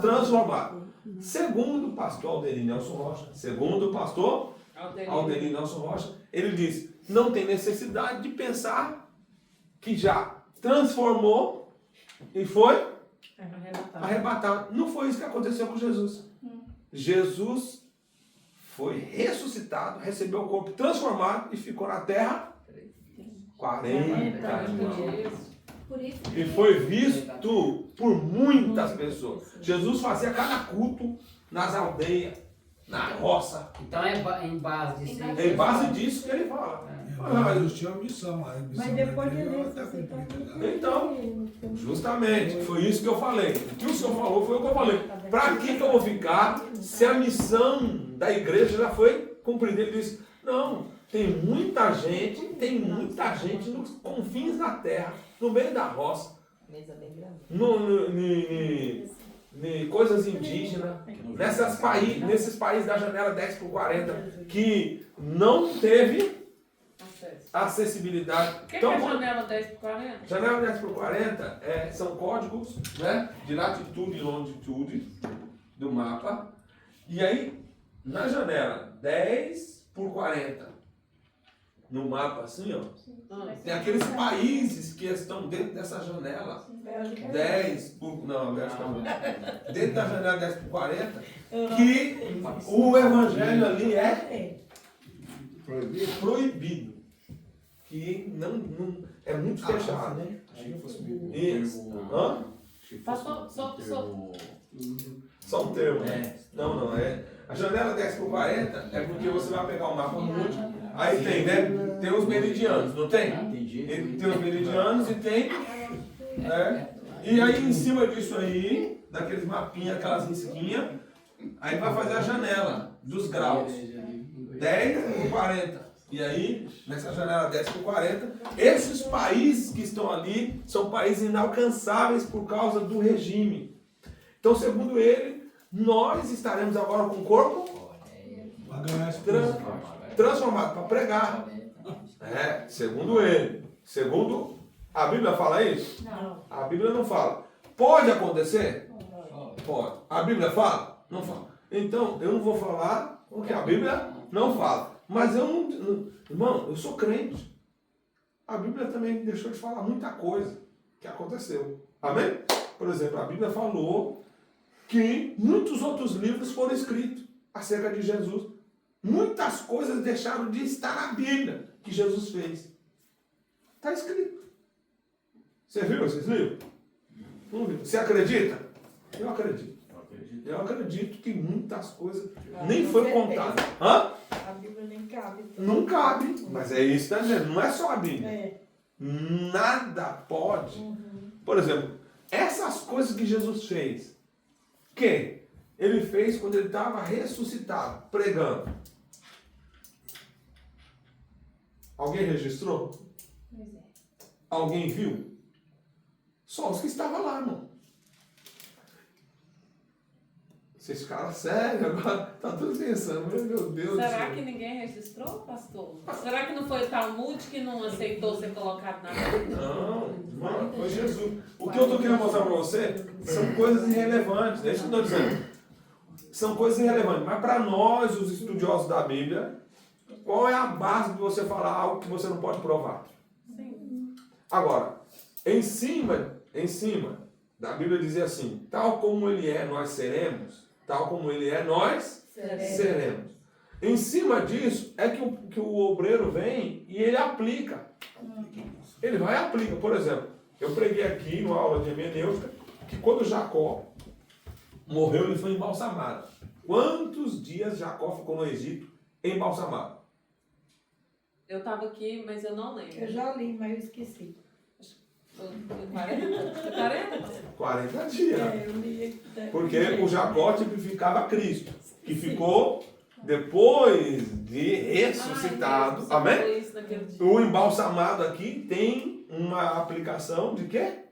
transformado. Segundo o pastor Aldenir Nelson Rocha, Aldenir Nelson Rocha, ele diz, não tem necessidade de pensar que já transformou e foi arrebatado. Não foi isso que aconteceu com Jesus. Jesus foi ressuscitado, recebeu o corpo transformado e ficou na terra 40 dias. Por isso E foi visto por muitas pessoas. Jesus fazia cada culto nas aldeias, na roça. Então é em base disso. É em base disso que ele fala. Jesus tinha uma missão. A missão Mas depois dele ele até cumprida. Então, justamente, foi isso que eu falei. O que o senhor falou foi o que eu falei. Para que eu vou ficar se a missão da igreja já foi cumprida? Ele disse, não, tem muita gente nos confins da terra, no meio da roça, em coisas indígenas, nesses países da janela 10x40, que não teve acessibilidade. O que é a janela 10x40? Janela 10x40 são códigos, né, de latitude e longitude do mapa. E aí, na janela 10x40, no mapa assim, ó, tem aqueles países que estão dentro dessa janela. 10 por. Não, dentro da janela 10x40, que o evangelho ali é proibido. Que não é muito fechado. Isso. Hã? Pastor, Só um termo. Não, é. A janela 10x40 é porque você vai pegar o mapa mundo. Aí tem, né? Tem os meridianos, não tem? Tem os meridianos e tem. E aí em cima disso aí, daqueles mapinhas, aquelas risquinhas, aí vai fazer a janela dos graus. 10x40. E aí, nessa janela 10x40, esses países que estão ali são países inalcançáveis por causa do regime. Então, segundo ele, nós estaremos agora com o corpo transformado para pregar. Segundo ele. Segundo a Bíblia fala isso? Não. A Bíblia não fala. Pode acontecer? Pode. A Bíblia fala? Não fala. Então, eu não vou falar o que a Bíblia não fala. Mas eu não... Irmão, eu sou crente. A Bíblia também deixou de falar muita coisa que aconteceu. Amém? Por exemplo, a Bíblia falou que muitos outros livros foram escritos acerca de Jesus. Muitas coisas deixaram de estar na Bíblia que Jesus fez. Está escrito. Você viu esses livros? Não viu? Você acredita? Eu acredito. Eu acredito que muitas coisas nem foi contada. Hã? A Bíblia nem cabe. Não cabe. Mas é isso que está dizendo. Não é só a Bíblia. Nada pode. Por exemplo, essas coisas que Jesus fez. Que ele fez quando ele estava ressuscitado, pregando. Alguém registrou? Pois é. Alguém viu? Só os que estavam lá, irmão. Vocês ficaram sérios agora? Tá tudo pensando, meu Deus do céu. Será que ninguém registrou, pastor? Será que não foi o Talmud que não aceitou ser colocado na Bíblia? Não, mano, foi Jesus. O que eu estou querendo mostrar para você são coisas irrelevantes. É isso que eu estou dizendo. São coisas irrelevantes. Mas para nós, os estudiosos da Bíblia, qual é a base de você falar algo que você não pode provar? Sim. Agora, em cima da Bíblia dizia assim, tal como ele é, nós seremos. Tal como ele é, nós seremos. Em cima disso é que o obreiro vem e ele aplica. Ele vai e aplica. Por exemplo, eu preguei aqui numa aula de hermenêutica que quando Jacó morreu, ele foi embalsamado. Quantos dias Jacó ficou no Egito embalsamado? Eu estava aqui, mas eu não lembro. Eu já li, mas eu esqueci. 40 dias. Eu li. Porque o Jacó tipificava Cristo, que ficou depois de ressuscitado. Amém? O embalsamado aqui tem uma aplicação de quê?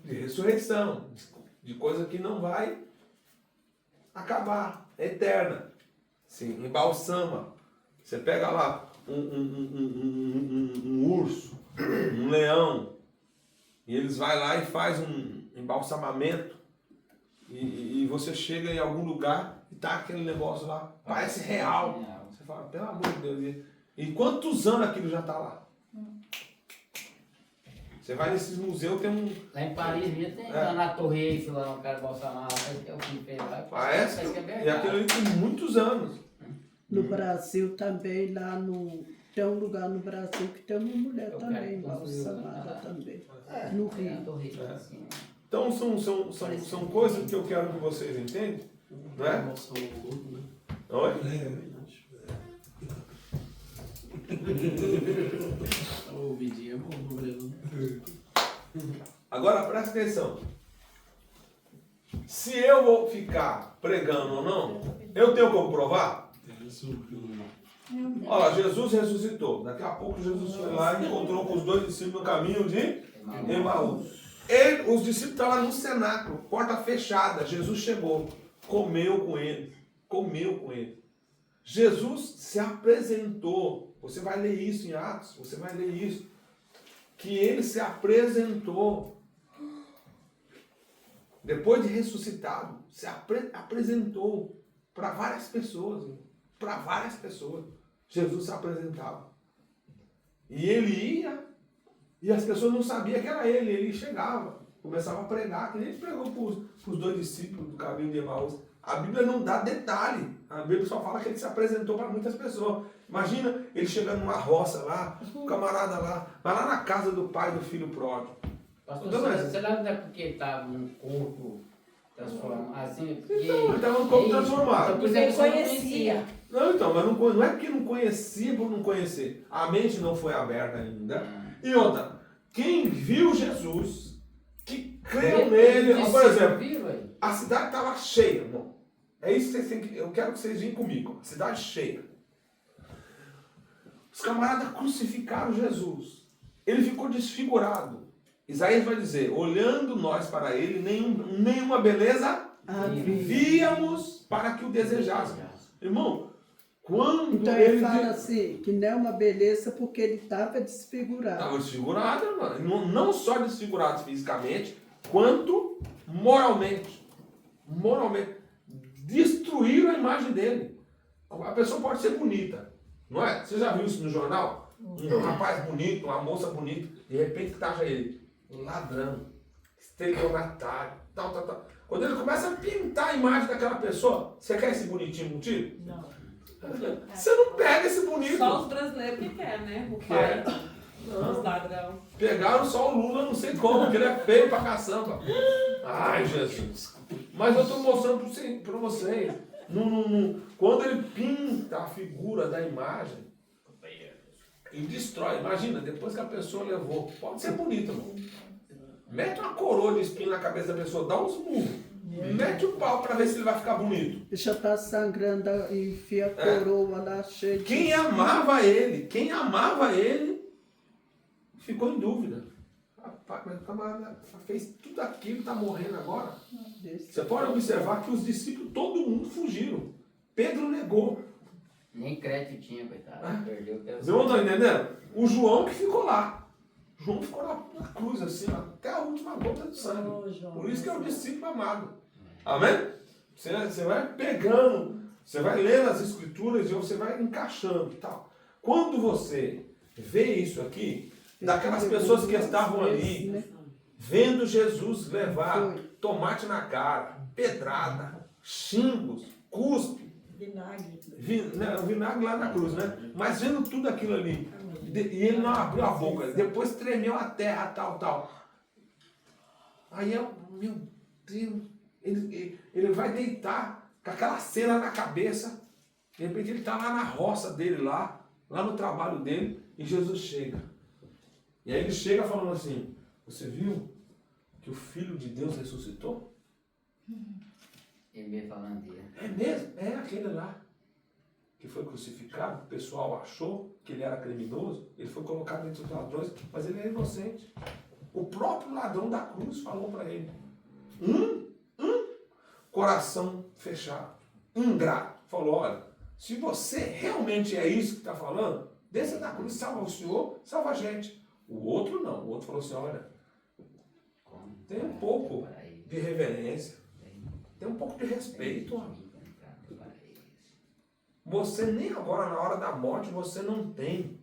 De ressurreição. De coisa que não vai acabar, é eterna. Sim, embalsama. Você pega lá um urso, um leão, e eles vão lá e faz um embalsamamento e você chega em algum lugar e tá aquele negócio lá, parece real. Você fala, pelo amor de Deus. E quantos anos aquilo já tá lá? Você vai nesses museus, tem um... Lá em Paris mesmo tem lá na Torre Eiffel, lá no cara Bolsonaro, que é o que fez lá. Parece que e aquilo ali tem muitos anos. No Brasil também, lá no... Tem um lugar no Brasil que tem uma mulher Eu também, quero Bolsonaro também. É, No tem a Rio. Torre Eiffel, assim. Então são coisas que eu quero que vocês entendam, não é? Oi? O vidinho é bom, não lembro. Agora presta atenção. Se eu vou ficar pregando ou não, eu tenho como provar? Não tem. Olha lá, Jesus ressuscitou. Daqui a pouco Jesus foi lá e encontrou com os 2 discípulos no caminho de Emaús. Os discípulos estavam lá no cenáculo, porta fechada. Jesus chegou, comeu com eles. Comeu com eles. Jesus se apresentou. Você vai ler isso em Atos, você vai ler isso. Que ele se apresentou. Depois de ressuscitado, se apresentou para várias pessoas. Para várias pessoas. Jesus se apresentava. E ele ia, e as pessoas não sabiam que era ele. Ele chegava, começava a pregar, que nem ele pregou para os 2 discípulos do caminho de Emaús. A Bíblia não dá detalhe. A Bíblia só fala que ele se apresentou para muitas pessoas. Imagina ele chegando numa roça lá, o camarada lá, vai lá na casa do pai do filho pródigo. Pastor, Então, mas- você não é porque estava num corpo transformado, assim, porque... Então, ele estava num corpo transformado. Então, por exemplo, Ninguém você não conhecia. Não, então, mas não é porque não conhecia por não conhecer. A mente não foi aberta ainda. E outra, quem viu Jesus, que creu nele, por exemplo, a cidade estava cheia, irmão. É isso que vocês têm que. Eu quero que vocês venham comigo. A cidade cheia. Os camaradas crucificaram Jesus. Ele ficou desfigurado. Isaías vai dizer, olhando nós para ele, nenhuma beleza víamos para que o desejássemos. Irmão, quando Então ele fala assim, que não é uma beleza porque ele estava desfigurado. estava desfigurado, irmão. Não só desfigurado fisicamente, quanto moralmente. Moralmente. Destruíram a imagem dele. A pessoa pode ser bonita, não é? Você já viu isso no jornal? Um rapaz bonito, uma moça bonita, de repente taxa ele ladrão, estelionatário, tal. Quando ele começa a pintar a imagem daquela pessoa, você quer esse bonitinho contigo? Não. Você não pega esse bonito. Só os brasileiros que querem, né? O pai, os ladrão. Pegaram só o Lula, não sei como, porque ele é feio pra caçamba. Ai, Jesus. Mas eu estou mostrando para vocês. Quando ele pinta a figura da imagem, ele destrói. Imagina, depois que a pessoa levou. Pode ser bonita, irmão. Mete uma coroa de espinho na cabeça da pessoa, dá uns murros. Mete o pau para ver se ele vai ficar bonito. Já está sangrando e enfia a coroa lá cheia de... Quem amava ele, ficou em dúvida. Rapaz, mas o camarada fez tudo aquilo, está morrendo agora. Você pode observar que os discípulos, todo mundo fugiram. Pedro negou. Nem crédito tinha, coitado. Perdeu o Vocês não estão entendendo? O João que ficou lá. O João ficou na cruz, assim, até a última gota de sangue. Por isso que é o discípulo amado. Amém? Você vai pegando, você vai lendo as escrituras e você vai encaixando e tal. Quando você vê isso aqui, daquelas pessoas que estavam ali, vendo Jesus levar tomate na cara, pedrada, xingos, cuspe, vinagre lá na cruz, né? Mas vendo tudo aquilo ali, e ele não abriu a boca, depois tremeu a terra, tal. Aí meu Deus, ele vai deitar com aquela cena na cabeça, de repente ele está lá na roça dele, lá no trabalho dele, e Jesus chega. E aí ele chega falando assim, você viu que o Filho de Deus ressuscitou? Ele veio falando dele. É mesmo? É aquele lá que foi crucificado, o pessoal achou que ele era criminoso, ele foi colocado entre os ladrões, mas ele é inocente. O próprio ladrão da cruz falou para ele, coração fechado, ingrato, falou, olha, se você realmente é isso que está falando, desça da cruz, salva o Senhor, salva a gente. O outro não, o outro falou assim, olha, tem um pouco de reverência. Tem um pouco de respeito, amigo. Você nem agora, na hora da morte, você não tem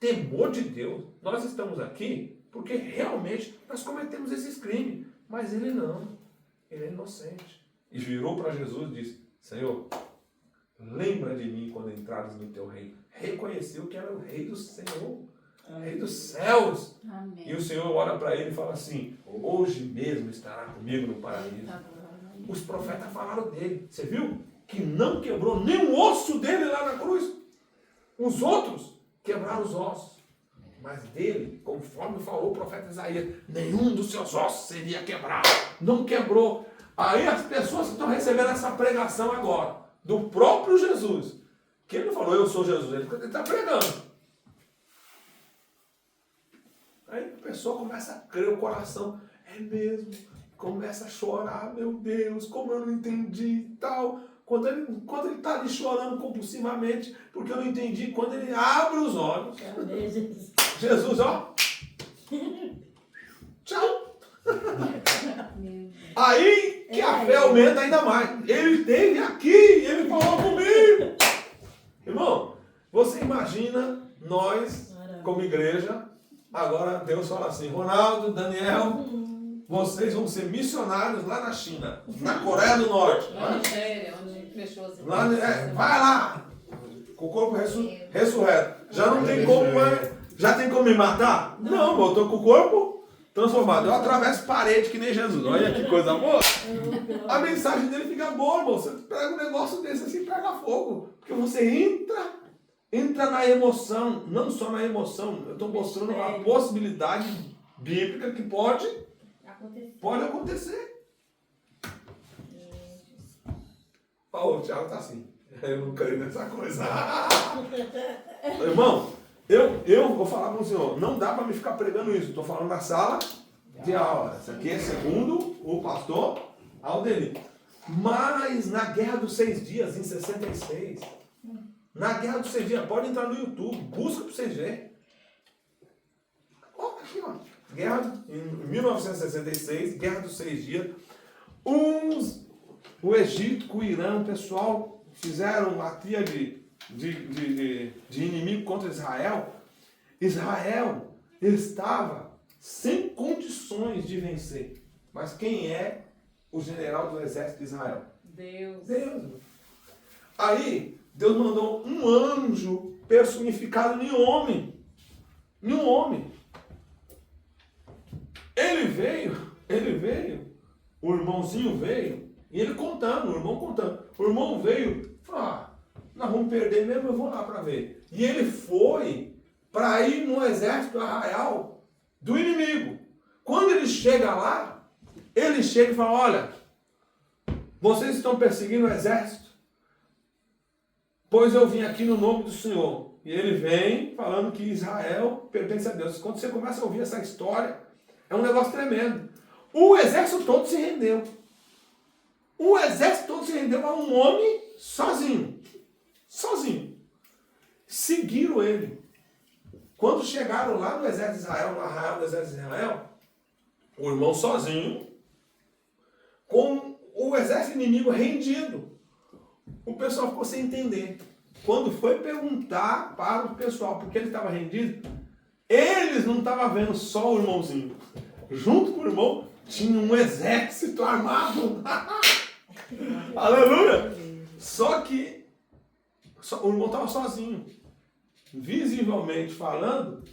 temor de Deus. Nós estamos aqui porque realmente nós cometemos esses crimes. Mas ele não. Ele é inocente. E virou para Jesus e disse: Senhor, lembra de mim quando entrares no teu reino. Reconheceu que era o rei do Senhor. Rei dos céus. Amém. E o Senhor olha para ele e fala assim: hoje mesmo estará comigo no paraíso. Os profetas falaram dele. Você viu? Que não quebrou nenhum osso dele lá na cruz. Os outros quebraram os ossos. Mas dele, conforme falou o profeta Isaías, nenhum dos seus ossos seria quebrado. Não quebrou. Aí as pessoas que estão recebendo essa pregação agora, do próprio Jesus, que ele não falou, eu sou Jesus, ele está pregando. Aí a pessoa começa a crer, o coração, é mesmo, começa a chorar, meu Deus, como eu não entendi e tal. Quando ele está ali chorando compulsivamente, porque eu não entendi, quando ele abre os olhos, Jesus, ó, tchau. Aí que a fé aumenta ainda mais. Ele esteve aqui, ele falou comigo. Irmão, você imagina nós, como igreja, agora Deus fala assim: Ronaldo, Daniel, vocês vão ser missionários lá na China, na Coreia do Norte. Na Nigéria, onde fechou as Lá, vai lá, com o corpo ressurreto. Já não tem como mais. Já tem como me matar? Não, eu estou com o corpo transformado. Eu atravesso parede que nem Jesus. Olha que coisa boa. A mensagem dele fica boa, irmão. Você pega um negócio desse assim, pega fogo. Porque você entra na emoção. Não só na emoção. Eu estou mostrando a possibilidade bíblica que pode acontecer. Ó, o Thiago tá assim. Eu não creio nessa coisa. Irmão, eu vou falar com o senhor. Não dá para me ficar pregando isso. Estou falando na sala de aula. Isso aqui é segundo o pastor Aldeli. Mas na Guerra dos 6 Dias, em 66, na Guerra dos 6 Dias, pode entrar no YouTube, busca para vocês verem. Ó, aqui, ó. Guerra em 1966, Guerra dos 6 Dias. O Egito com o Irã, o pessoal fizeram uma tríade de inimigo contra Israel. Israel estava sem condições de vencer. Mas quem é o general do exército de Israel? Deus. Aí, Deus mandou um anjo personificado em homem. Em um homem. Ele veio, o irmãozinho veio, e ele contando, o irmão contando. O irmão veio, falou: nós vamos perder mesmo, eu vou lá para ver. E ele foi para ir no exército arraial do inimigo. Quando ele chega lá, ele chega e fala: olha, vocês estão perseguindo o exército? Pois eu vim aqui no nome do Senhor. E ele vem falando que Israel pertence a Deus. Quando você começa a ouvir essa história, é um negócio tremendo. O exército todo se rendeu. O exército todo se rendeu a um homem sozinho. Sozinho. Seguiram ele. Quando chegaram lá no exército de Israel, no arraial do exército de Israel, o irmão sozinho, com o exército inimigo rendido. O pessoal ficou sem entender. Quando foi perguntar para o pessoal por que ele estava rendido, eles não estavam vendo só o irmãozinho. Junto com o irmão, tinha um exército armado. Aleluia! Só que o irmão estava sozinho. Visivelmente falando,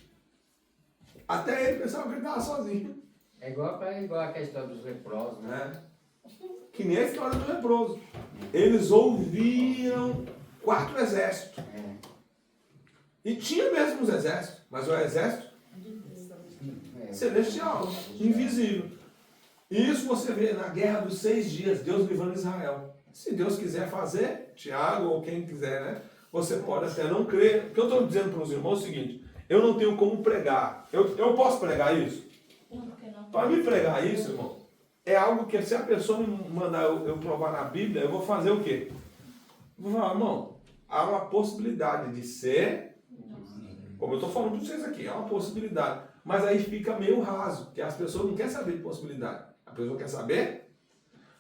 até ele pensava que ele estava sozinho. É igual a questão dos leprosos, né? Que nem a história do leproso. Eles ouviram 4 exércitos. E tinha mesmo os exércitos, mas o exército celestial, invisível. E isso você vê na Guerra dos 6 Dias, Deus livrando Israel. Se Deus quiser fazer, Tiago ou quem quiser, né? Você pode até não crer. O que eu estou dizendo para os irmãos é o seguinte: eu não tenho como pregar. Eu posso pregar isso? Para mim pregar isso, irmão, é algo que se a pessoa me mandar eu provar na Bíblia, eu vou fazer o quê? Vou falar: irmão, há uma possibilidade de ser, como eu estou falando para vocês aqui, há uma possibilidade. Mas aí fica meio raso, porque as pessoas não querem saber de possibilidade. A pessoa quer saber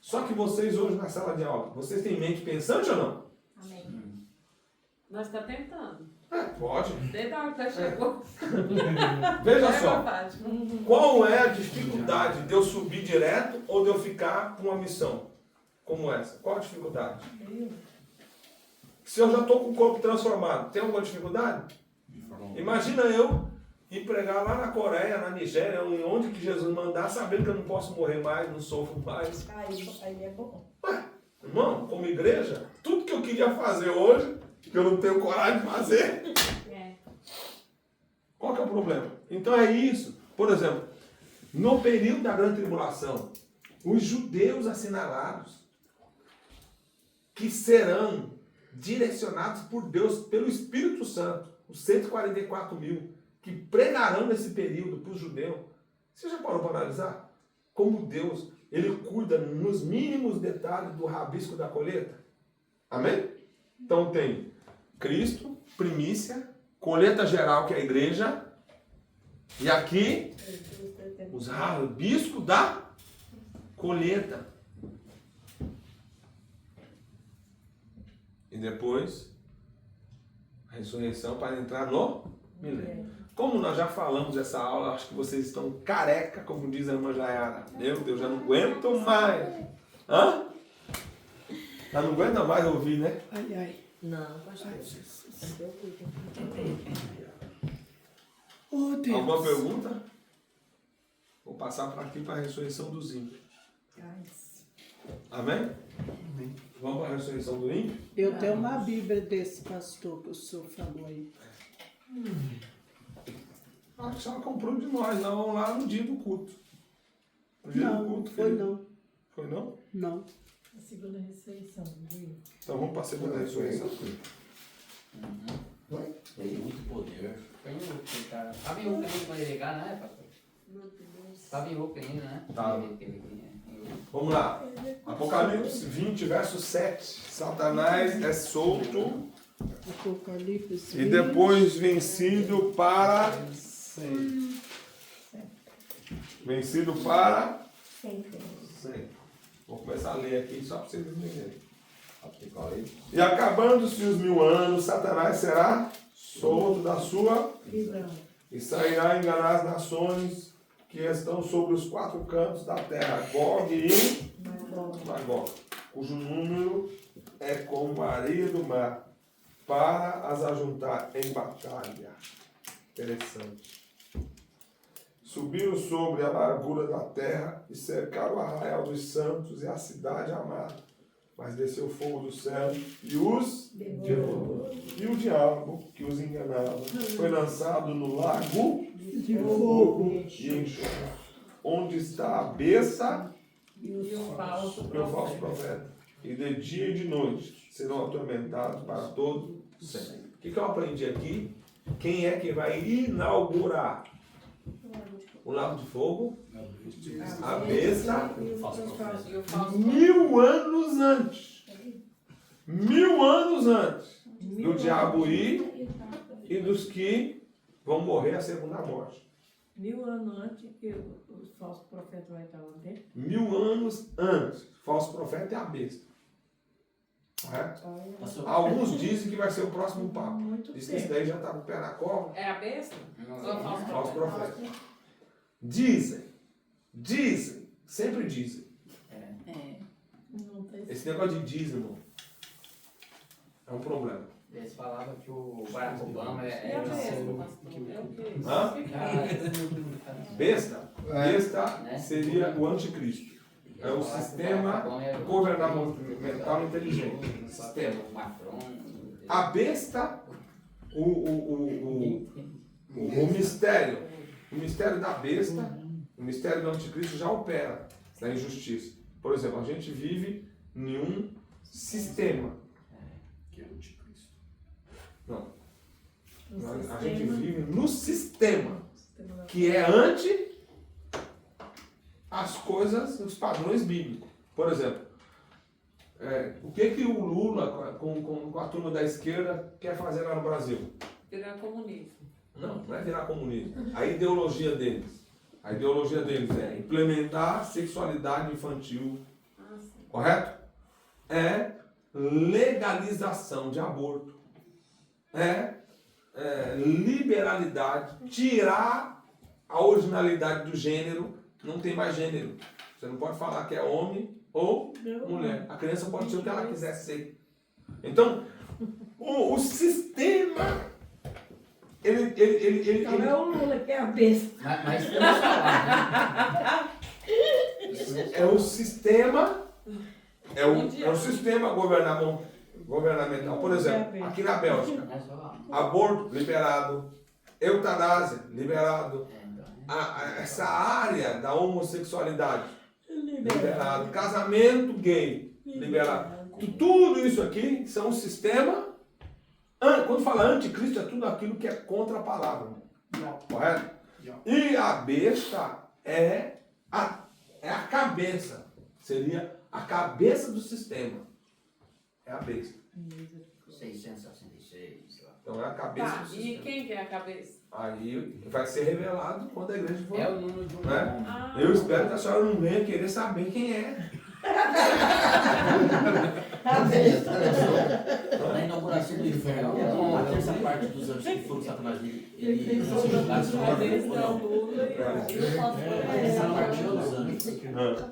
Só que vocês hoje na sala de aula, vocês têm mente pensante ou não? Amém. Nós está tentando. Pode. Desde a hora que chegou. Veja É, só, Fátima. qual é a dificuldade de eu subir direto ou de eu ficar com uma missão como essa? Qual a dificuldade? Se eu já estou com o corpo transformado, tem alguma dificuldade? Imagina eu ir pregar lá na Coreia, na Nigéria, onde que Jesus mandar, sabendo que eu não posso morrer mais, não sofro mais. Aí é bom. Irmão, como igreja, tudo que eu queria fazer hoje, que eu não tenho coragem de fazer, qual que é o problema? Então é isso. Por exemplo, no período da grande tribulação, os judeus assinalados, que serão direcionados por Deus, pelo Espírito Santo, os 144 mil, que pregarão nesse período para os judeus. Você já parou para analisar? Como Deus, Ele cuida nos mínimos detalhes do rabisco da colheita? Amém? Então tem Cristo, primícia, colheita geral, que é a igreja, e aqui os rabiscos da colheita. E depois a ressurreição para entrar no milênio. Como nós já falamos essa aula, acho que vocês estão careca, como diz a irmã Jaiara. Meu Deus, já não aguento mais. Hã? Já não aguenta mais ouvir, né? Ai, ai. Não, pastor. Oh, Deus. Alguma pergunta? Vou passar para aqui para a ressurreição dos ímpios. Amém? Vamos para a ressurreição do ímpio? Eu tenho uma Bíblia desse pastor que o senhor falou aí. Acho que ela comprou de nós, nós vamos lá no dia do culto. No dia do Não, culto, foi filho. não. Foi não? Não. A segunda ressurreição, viu? Então vamos para a segunda ressurreição. Tem muito poder. Foi um cara. Tava em Ucrânia quando ele ligar, né, pastor? Tava em Ucrânia, né? Tava. Ele- Vamos lá. Apocalipse 20, verso 7. Satanás é solto Apocalipse. e depois vencido para... Vencido para... Sempre. Sempre. Vou começar a ler aqui só para vocês entenderem. E acabando-se os 1000 anos, Satanás será solto da sua Prisão. e sairá a enganar as nações que estão sobre os 4 cantos da terra, Gog e Magog, cujo número é como a areia do mar, para as ajuntar em batalha. Interessante. Subiram sobre a largura da terra e cercaram o arraial dos santos e a cidade amada. Mas desceu fogo do céu e os devorou. E o diabo, que os enganava, foi lançado no lago De fogo. e enxofre, onde está a besta E o falso e o falso profeta. E de dia e de noite serão atormentados para todo sempre. O que eu aprendi aqui? Quem é que vai inaugurar o lago de fogo? A besta. E o falso 1000 anos antes. 1000 anos antes do diabo ir e dos que vão morrer a segunda morte. 1000 anos antes que o falso profeta vai estar lá dentro. 1000 anos antes. Falso profeta é a besta. É? Pastor, Alguns dizem que vai ser o próximo Papa. Muito Diz que esse tempo. daí já está com o pé na cova. É a besta? Ou o falso Falso profeta? profeta. Dizem, sempre dizem. Não tem Esse negócio de dízimo é um problema. Eles falavam que o Barack Obama E a era besta, pastor? É o quê? Hã? Besta? Besta Né? seria o anticristo. É o sistema governamental inteligente. Sistema. A besta, o mistério. O mistério da besta, o mistério do anticristo já opera da injustiça. Por exemplo, a gente vive em um sistema. Que é o anticristo. Não. um A gente sistema. vive no sistema Sistema da- que é anti as coisas, os padrões bíblicos. Por exemplo, o que o Lula com a turma da esquerda quer fazer lá no Brasil? Virar comunista. Não é virar comunismo. A ideologia deles é implementar sexualidade infantil Ah, sim. correto? É legalização de aborto. Liberalidade, tirar a originalidade do gênero, não tem mais gênero. Você não pode falar que é homem ou mulher. A criança pode ser o que ela quiser ser. Então, o sistema, ele Não é o Lula que é a besta. Mas vamos falar, né? é o sistema, é o sistema governamental. Por exemplo, aqui na Bélgica, Mas falar. aborto liberado, eutanásia liberado, essa área da homossexualidade liberado, casamento gay liberado. Tudo isso aqui são um sistema. Quando fala anticristo, é tudo aquilo que é contra a palavra. Correto? E a besta é a cabeça. Seria a cabeça do sistema. É a besta. 666, lá. Então é a cabeça Tá, do e sistema. quem que é a cabeça? Aí vai ser revelado quando a igreja for. É o número de um Né? nome. Ah, Eu espero que a senhora não venha querer saber quem é. Na inauguração do inferno, a terça parte dos anjos que foram Satanás, eles são julgados também. Essa parte dos anjos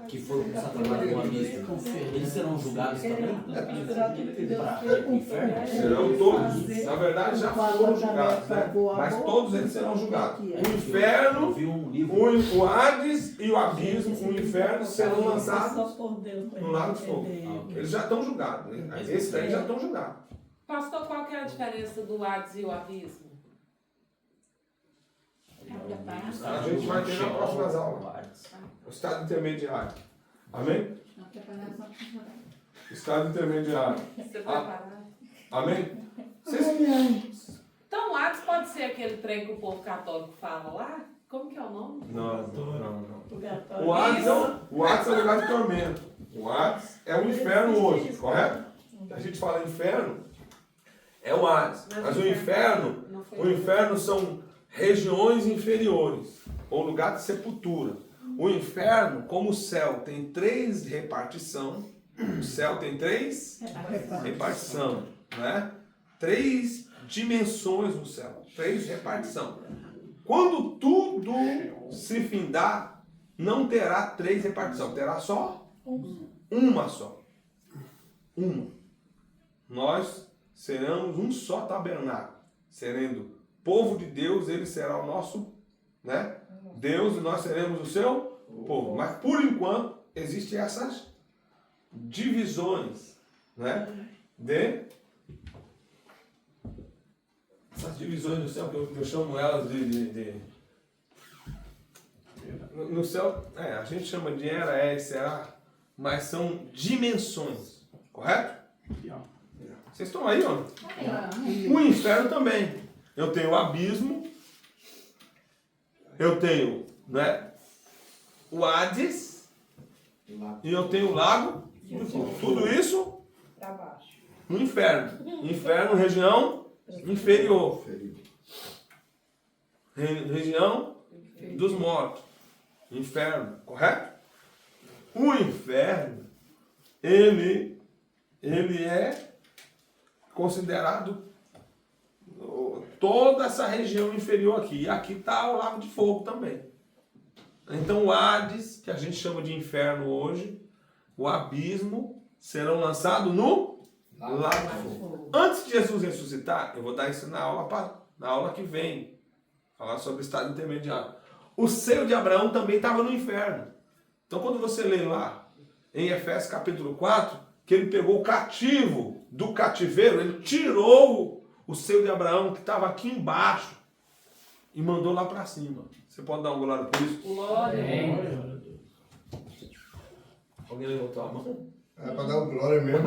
que foram com Satanás no abismo, eles serão julgados também para o inferno? Serão todos. Na verdade, já foram julgados, né? Mas todos eles serão julgados. O Eu inferno, vi um livro. o Hades e o abismo, o inferno, serão lançados Só por Deus. no lago de fogo. Eles já estão julgados. Né? Esses daí já estão julgados. Pastor, qual que é a diferença do Hades e o abismo? A gente vai ter nas próximas aulas. O estado intermediário. Amém? Estado intermediário. Você preparado? Amém? Então, o Hades pode ser aquele trem que o povo católico fala lá? Como que é o nome? Não. O Hades é um lugar de tormento. O Hades é o inferno hoje, correto? A gente fala inferno, é o Hades. Mas o inferno são regiões inferiores, ou lugar de sepultura. O inferno, como o céu tem 3 repartição, o céu tem 3 repartição, né? 3 dimensões no céu, 3 repartição. Quando tudo se findar, não terá 3 repartição, terá só uma só. Uma. Nós seremos um só tabernáculo. Serendo povo de Deus, ele será o nosso, né? Deus, e nós seremos o seu povo. Mas por enquanto, existem essas divisões, né? Essas divisões no céu, que eu chamo elas no céu, a gente chama de era, e será, mas são dimensões, correto? Vocês estão aí, ó? O inferno também. Eu tenho o abismo, eu tenho, né, o Hades, e eu tenho o lago de fogo. Tudo isso no inferno. Inferno, região inferior. Região dos mortos. Inferno, correto? O inferno, ele é considerado toda essa região inferior aqui. E aqui está o lago de fogo também. Então o Hades, que a gente chama de inferno hoje, o abismo, serão lançados no lago de fogo. Antes de Jesus ressuscitar, eu vou dar isso na aula que vem, falar sobre o estado intermediário. O seio de Abraão também estava no inferno. Então quando você lê lá, em Efésios capítulo 4, que ele pegou o cativo do cativeiro, ele tirou o seio de Abraão, que estava aqui embaixo, e mandou lá para cima. Você pode dar um glória por isso? Glória. Alguém levantou a mão? É para dar o glória mesmo.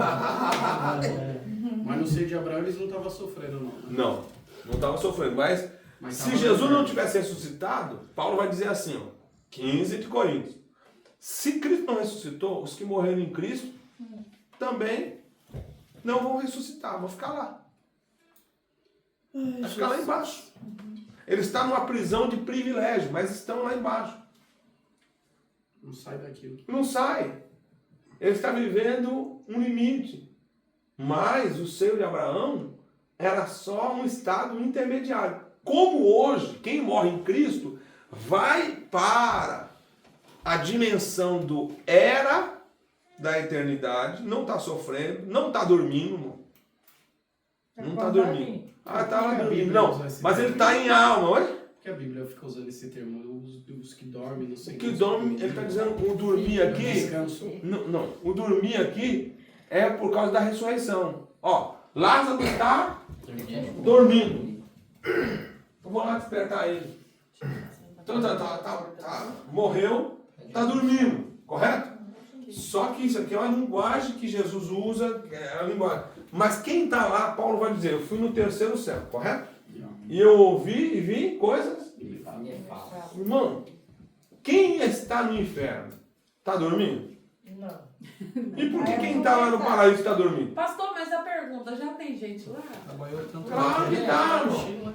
Mas no seio de Abraão eles não estavam sofrendo, não. Não estava sofrendo. Mas se tava Jesus não tivesse ressuscitado, Paulo vai dizer assim, ó, 15 de Coríntios. Se Cristo não ressuscitou, os que morreram em Cristo também não vão ressuscitar, vão ficar lá. Vai ficar lá embaixo. Eles estão numa prisão de privilégio, mas estão lá embaixo. Não sai daquilo. Não sai. Ele está vivendo um limite. Mas o seio de Abraão era só um estado intermediário. Como hoje, quem morre em Cristo vai para a dimensão do era da eternidade, não está sofrendo, não está dormindo, irmão. Não está dormindo. Ah, está lá dormindo. Não, mas ele está em alma, olha. Que a Bíblia fica usando esse termo, os que dormem, não sei O que dorme, ele está dizendo o dormir aqui. Descanso. Não, o dormir aqui é por causa da ressurreição. Ó, Lázaro está dormindo. Eu vou lá despertar ele. Então morreu, está dormindo, correto? Só que isso aqui é uma linguagem que Jesus usa, é a linguagem. Mas quem está lá, Paulo vai dizer, eu fui no terceiro céu, correto? E eu ouvi e vi coisas. Irmão, quem está no inferno? Está dormindo? Não. E por que quem está lá no paraíso está dormindo? Pastor, mas a pergunta, já tem gente lá? Trabalhou tanto Claro que tá, irmão.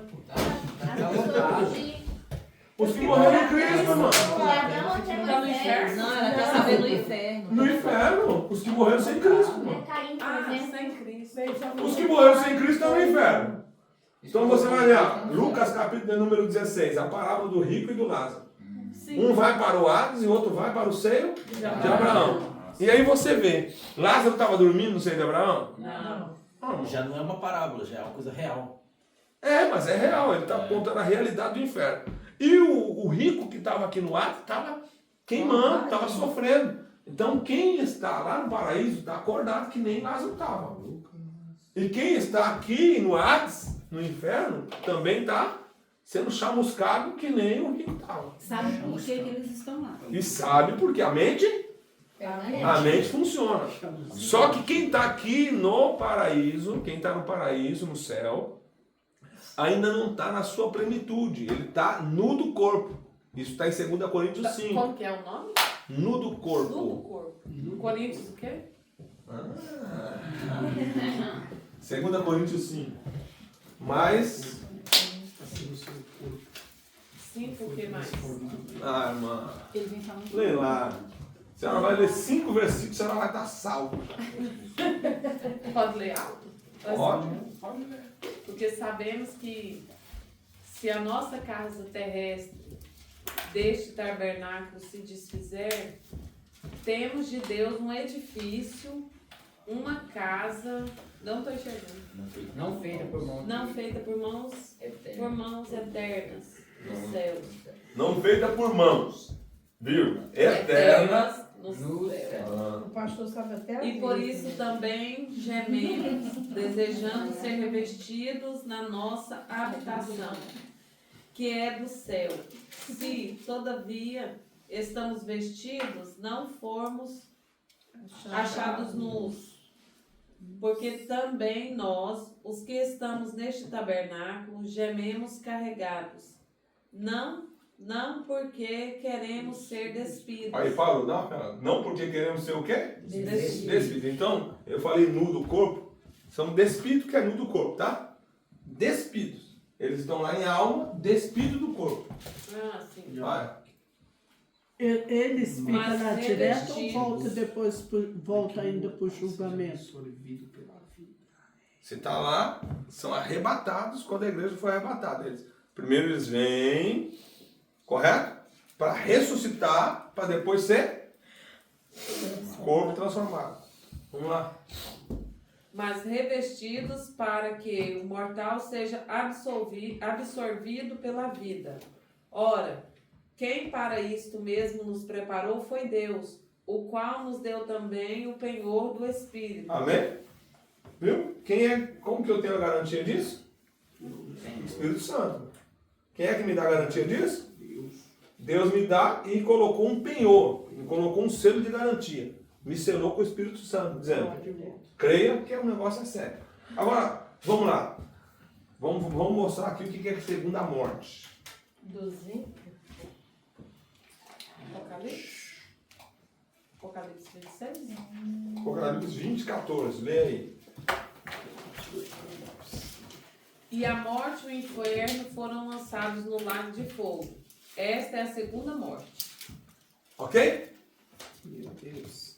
Os que Os morreram em Cristo, irmão. Tá no inferno? Não, ela quer saber no inferno. No inferno, os que morreram sem Cristo, irmão. Caim, por Ah, exemplo. sem Cristo. Os que morreram sem Cristo estão no inferno. Então você vai olhar, Lucas capítulo número 16, a parábola do rico e do Lázaro. Sim. Um vai para o Hades e o outro vai para o seio de Abraão. E aí você vê, Lázaro estava dormindo no seio de Abraão? Não. Já não é uma parábola, já é uma coisa real. É, mas é real, ele está apontando a realidade do inferno. E o rico que estava aqui no Hades estava queimando, estava sofrendo. Então quem está lá no paraíso está acordado que nem Lázaro estava. E quem está aqui no Hades, no inferno, também está sendo chamuscado que nem o rico estava. Sabe por que eles estão lá? E sabe porque a mente funciona. Só que quem está aqui no paraíso, quem está no paraíso, no céu, ainda não está na sua plenitude. Ele está nu do corpo. Isso está em 2 Coríntios 5. Como que é o nome? Nu do corpo. Nu do corpo. Coríntios o quê? 2 Coríntios 5. Mas... assim no seu corpo. 5 o que mais? Ah, irmã. Ele vem falando. Lê lá. A senhora vai ler 5 versículos, a senhora vai estar salvo. Pode ler alto? Pode ler. Porque sabemos que se a nossa casa terrestre deste tabernáculo se desfizer, temos de Deus um edifício, uma casa, não estou enxergando, Não feita por mão. não feita por mãos eternas nos céus. Não feita por mãos. Viu? Eterna. Nos No céus. céu. O pastor sabe até E por isso também gememos, desejando ser revestidos na nossa habitação, que é do céu. Se, todavia, estamos vestidos, não formos achados nus. Porque também nós, os que estamos neste tabernáculo, gememos carregados. Não porque queremos ser despidos. Aí, Paulo, não porque queremos ser o quê? Despidos. Despido. Então, eu falei nu do corpo. São despidos que é nu do corpo, tá? Despidos. Eles estão lá em alma, despido do corpo. Ah, sim. Vai. Eles ficam Mas lá direto ou revestidos. volta depois, volta ainda para o julgamento? Absorvido pela vida. Você está lá, são arrebatados quando a igreja foi arrebatada. Primeiro eles vêm, correto? Para ressuscitar, para depois ser corpo transformado. Vamos lá. Mas revestidos para que o mortal seja absorvido pela vida. Ora, quem para isto mesmo nos preparou foi Deus, o qual nos deu também o penhor do Espírito. Amém? Viu? Como que eu tenho a garantia disso? O Espírito Santo. Quem é que me dá a garantia disso? Deus me dá e colocou um penhor, me colocou um selo de garantia. Me selou com o Espírito Santo, dizendo, creia que o negócio é sério. Agora, vamos lá. Vamos mostrar aqui o que é a segunda morte. 12. Apocalipse 26? Apocalipse 20, 14. Lê aí. E a morte e o inferno foram lançados no lago de fogo. Esta é a segunda morte. Ok? Meu Deus.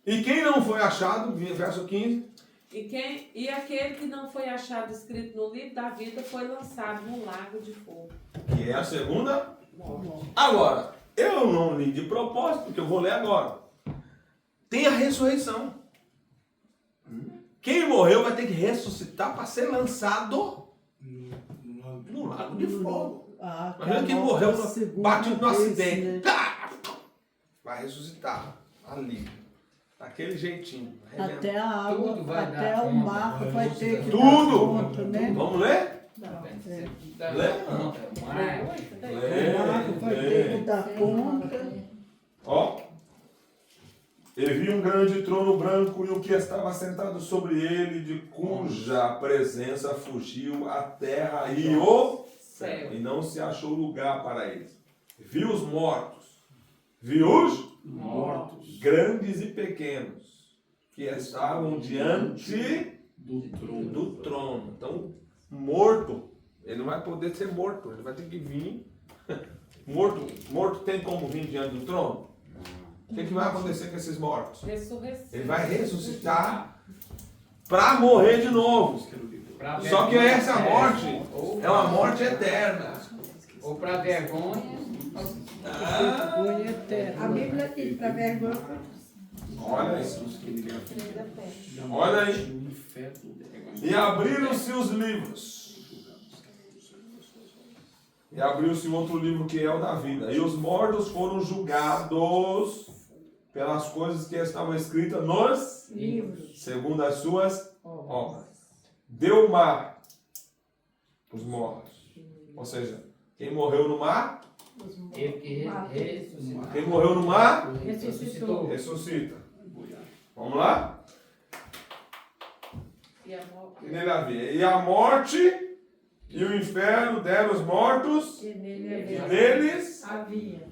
E quem não foi achado, verso 15, E aquele que não foi achado escrito no livro da vida foi lançado no lago de fogo. que é a segunda morte. Agora, eu não li de propósito, porque eu vou ler agora. Tem a ressurreição. Quem morreu vai ter que ressuscitar para ser lançado no lago de fogo. Imagina quem morreu batido no acidente. Né? Vai ressuscitar ali. Daquele jeitinho. Até a água, Tudo vai até dar o conta, mar vai vai ter que Tudo. dar conta, né? Vamos ler? Lê? O mar vai ter que dar conta. Ó. E vi um grande trono branco e o que estava sentado sobre ele, de cuja presença fugiu a terra e o céu. E não se achou lugar para eles. Vi os mortos. Vi os mortos, grandes e pequenos, que estavam diante do trono. Então, morto, ele não vai poder ser morto, ele vai ter que vir. Morto tem como vir diante do trono? O que vai acontecer com esses mortos? Ressurreição. Ele vai ressuscitar para morrer de novo. Só que essa morte é uma morte eterna. Ou para vergonha. Vergonha eterna. A Bíblia diz para vergonha. Olha isso. Olha aí. E abriram-se os livros. E abriu-se outro livro que é o da vida. E os mortos foram julgados pelas coisas que estavam escritas nos livros, segundo as suas obras. Deu o mar os mortos. Ou seja, quem morreu no mar? Quem morreu no mar? Ressuscitou. Ressuscita. Vamos lá? E a morte e o inferno deram os mortos Que neles havia.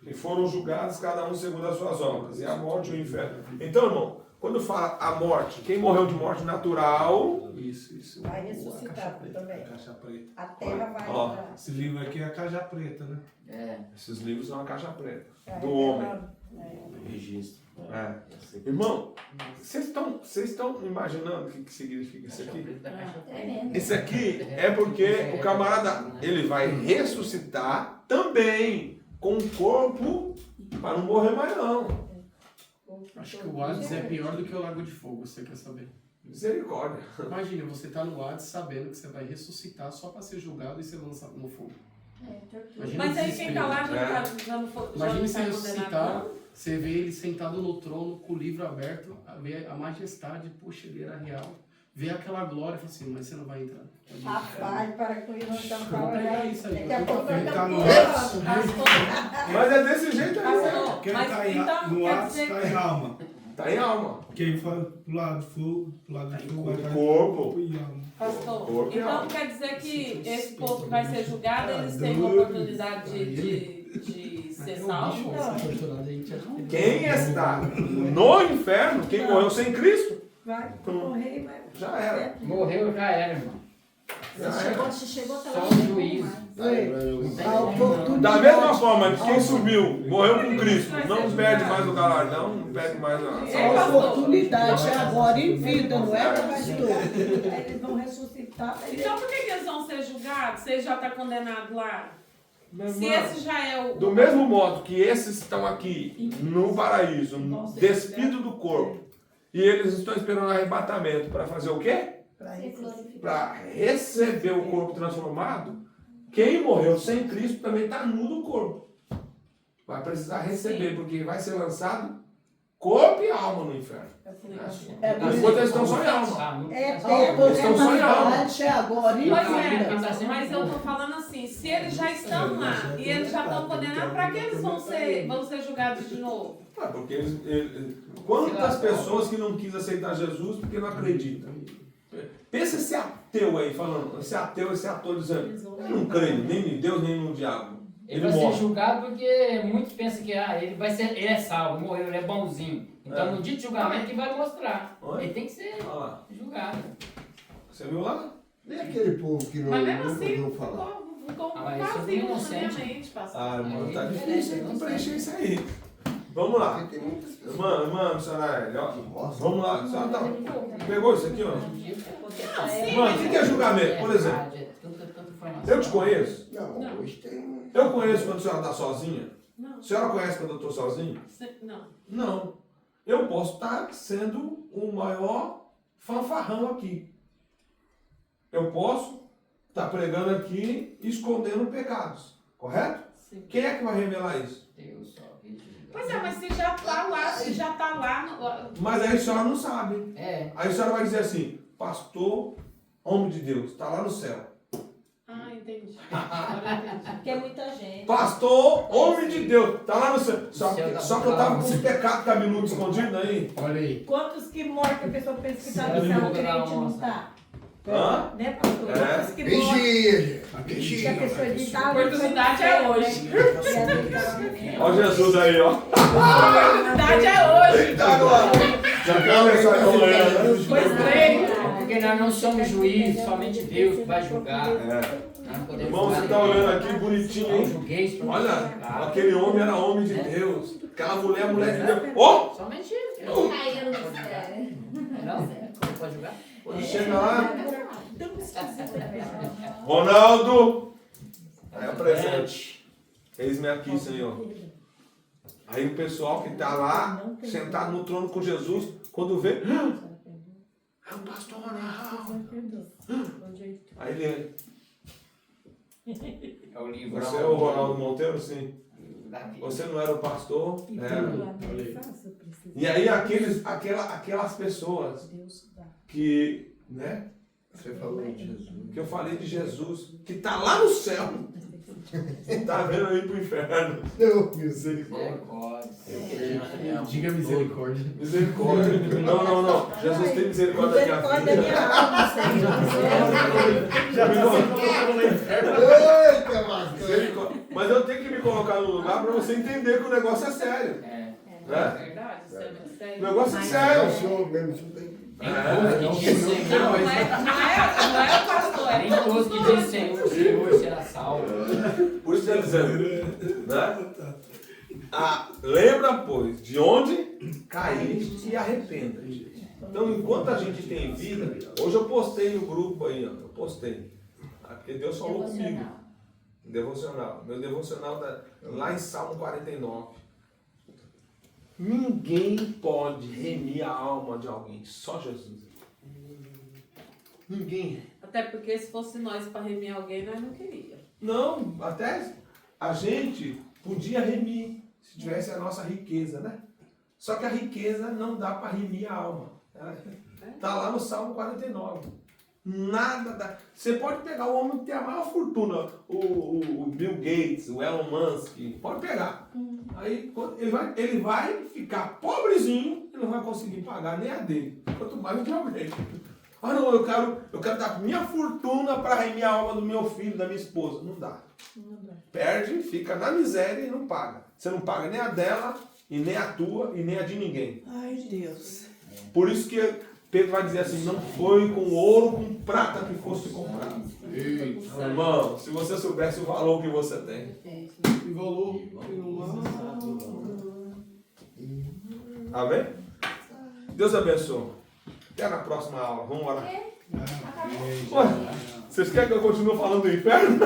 e foram julgados cada um segundo as suas obras. E a morte e o inferno. Então, irmão, quando fala a morte, quem morreu de morte natural... Isso. Vai ressuscitar também. Caixa preta. A terra vai Ó. entrar. Esse livro aqui é a caixa preta, né? Esses livros são a caixa preta É, do homem. Registro. É. Irmão, vocês estão imaginando o que significa isso aqui? Isso aqui é porque o camarada, ele vai ressuscitar também com o corpo para não morrer mais não. Acho que o Hades é pior do que o Lago de Fogo, você quer saber? Misericórdia. Imagina, você tá no Hades sabendo que você vai ressuscitar só para ser julgado e ser lançado no fogo. Imagina Mas o aí quem tá lá desespero. já não foi. Imagina você já não tá ressuscitar, condenado, você vê ele sentado no trono, com o livro aberto, vê a majestade, poxa, ele era real. Vê aquela glória e fala assim, mas você não vai entrar. Rapaz, para com isso, nós estamos Vamos falando. pegar isso aí. Daqui a pouco nós Quem tá no estamos Hades, Mas é desse jeito aí. Pastor, quem mas tá então no quer Hades dizer tá em alma. Tá em alma. Quem foi pro lado de fogo vai estar em corpo. e alma. Pastor, Corpo e então alma. quer dizer que esse povo que vai ser julgado, eles têm uma oportunidade de ser salvo? Quem está no inferno, quem morreu sem Cristo, Vai morrer e vai. já era. Morreu, já era, irmão. Já era. Se chegou até Só lá, o não juízo. mais. A oportunidade. Da mesma forma que quem subiu, morreu com Cristo, não perde mais o galardão, não perde mais A oportunidade é agora em vida, não é, pastor? Eles vão ressuscitar. Então por que eles vão ser julgados se ele já está condenado lá? Se Irmã, esse já é o. do mesmo modo que esses estão aqui no paraíso, despido do corpo, e eles estão esperando arrebatamento para fazer o quê? Para receber o corpo transformado, quem morreu sem Cristo também está nu do corpo. Vai precisar receber, porque vai ser lançado corpo e alma no inferno. É por Enquanto eles estão só em alma. A estão só em alma. oportunidade é agora em Pois vida. é, mas eu tô falando assim, se eles já estão lá e eles já estão condenados, para que eles vão ser julgados de novo? Ah, porque quantas pessoas que não quis aceitar Jesus porque não acreditam? Pensa esse ateu aí falando, esse ator dizendo, eu não creio nem em Deus nem no diabo. Ele vai ser julgado porque muitos pensam que ele é salvo, morreu, ele é bonzinho. Então no dia de julgamento ele vai mostrar. Oi? Ele tem que ser Olha lá. julgado. Você viu lá? Nem aquele povo que não, Mas mesmo não assim, ouviu falar. ficou mas isso é vazio na minha inocente. mente, pastor. Ah, irmão, tá difícil de preencher isso aí. Vamos lá. Irmã missionária, ó. Vamos lá. A senhora pegou isso aqui, ó? Mano, o que é julgamento? Por exemplo, eu te conheço? Não. Hoje tem. Eu conheço quando a senhora está sozinha? Não. A senhora conhece quando eu estou sozinho? Não. Não. Eu posso estar sendo o maior fanfarrão aqui. Eu posso estar pregando aqui e escondendo pecados. Correto? Sim. Quem é que vai revelar isso? Deus só. Pois é, mas você já tá lá, Mas aí a senhora não sabe. É. Aí a senhora vai dizer assim, pastor, homem de Deus, está lá no céu. Ah, entendi. Agora eu entendi. Porque é muita gente. Pastor, homem de Deus, está lá no céu. Só que eu estava com os céu. pecados cabeludos escondidos aí. Olha aí. Quantos que morrem que a pessoa pensa que está Sim, no céu, eu o crente vou não dar está? Hã? Né, pastor? É. Quantos que morrem Vigia. que a pessoa diz, tá, A oportunidade é hoje. Olha Jesus aí, ó. A oportunidade é hoje. Eita, agora. Já quer começar a Pois bem. Porque nós não somos juízes, somente Deus que vai julgar. É. Nós não podemos Irmão, você julgar está ninguém. olhando aqui bonitinho, Não hein? julgueis para Olha, julgar. aquele homem era homem de Deus. Aquela mulher, mulher de Deus. Ó! Somente ele. Caíram do céu. Não, não pode julgar. Quando chega lá, Ronaldo, aí apresente. Eis-me aqui, Senhor. Aí o pessoal que está lá, sentado no trono com Jesus, quando vê, é o pastor Ronaldo. Aí ele, É o livro. você é o Ronaldo Monteiro? Sim. Davi. Você não era o pastor? Era. E aí aquelas pessoas que, né? Você falou de Jesus. Que eu falei de Jesus, que está lá no céu, está vendo aí pro inferno. Não, misericórdia. Misericórdia. Diga misericórdia. Misericórdia. Não. Jesus tem misericórdia da minha Misericórdia da vida. minha alma, Senhor. Já colocou no inferno. Eita, Marcos. Misericórdia. Mas eu tenho que me colocar no lugar para você entender que o negócio é sério. É. Né? Verdade, isso é muito sério. O negócio é É o sério. senhor mesmo, isso tem. Tem todos que diz Senhor, Não é o pastor, é tem todos que diz Senhor, o Senhor será salvo. Por isso que eu estou dizendo. Né? Lembra, pois, de onde caíste e arrependa-te. Então, enquanto a gente tem vida, hoje eu postei no grupo aí, ó, eu postei. Porque Deus falou comigo. Devocional. Meu devocional tá lá em Salmo 49. Ninguém pode remir a alma de alguém, só Jesus. Ninguém. Até porque se fosse nós para remir alguém, nós não queríamos. Não, até a gente podia remir se tivesse a nossa riqueza, né? Só que a riqueza não dá para remir a alma. Está lá no Salmo 49. Nada dá. Você pode pegar o homem que tem a maior fortuna, o Bill Gates, o Elon Musk, pode pegar. Aí ele vai ficar pobrezinho e não vai conseguir pagar nem a dele. Quanto mais o de alguém. Ah não, eu quero dar minha fortuna para remir a alma do meu filho, da minha esposa. Não dá. Perde, fica na miséria e não paga. Você não paga nem a dela, e nem a tua, e nem a de ninguém. Ai, Deus. Por isso que Pedro vai dizer assim, não foi com ouro, com prata que fosse comprado. Irmão, se você soubesse o valor que você tem. E valor. Amém? Deus abençoe. Até na próxima aula. Vamos orar. Ué, vocês querem que eu continue falando do inferno?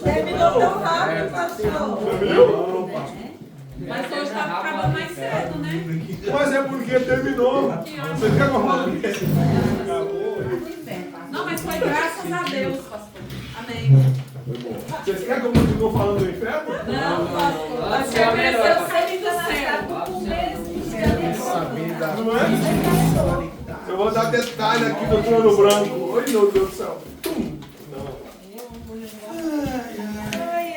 Terminou tão rápido, pastor. Mas hoje tá acabando mais cedo, né? Mas é porque terminou. Você quer que eu fale o quê? Não, mas foi graças a Deus, pastor. Amém. Vocês querem que eu continue falando do inferno? Não, pastor. Mas você mereceu sair do céu. Não é? Eu vou dar detalhe aqui do trono branco. Oi, meu Deus do céu.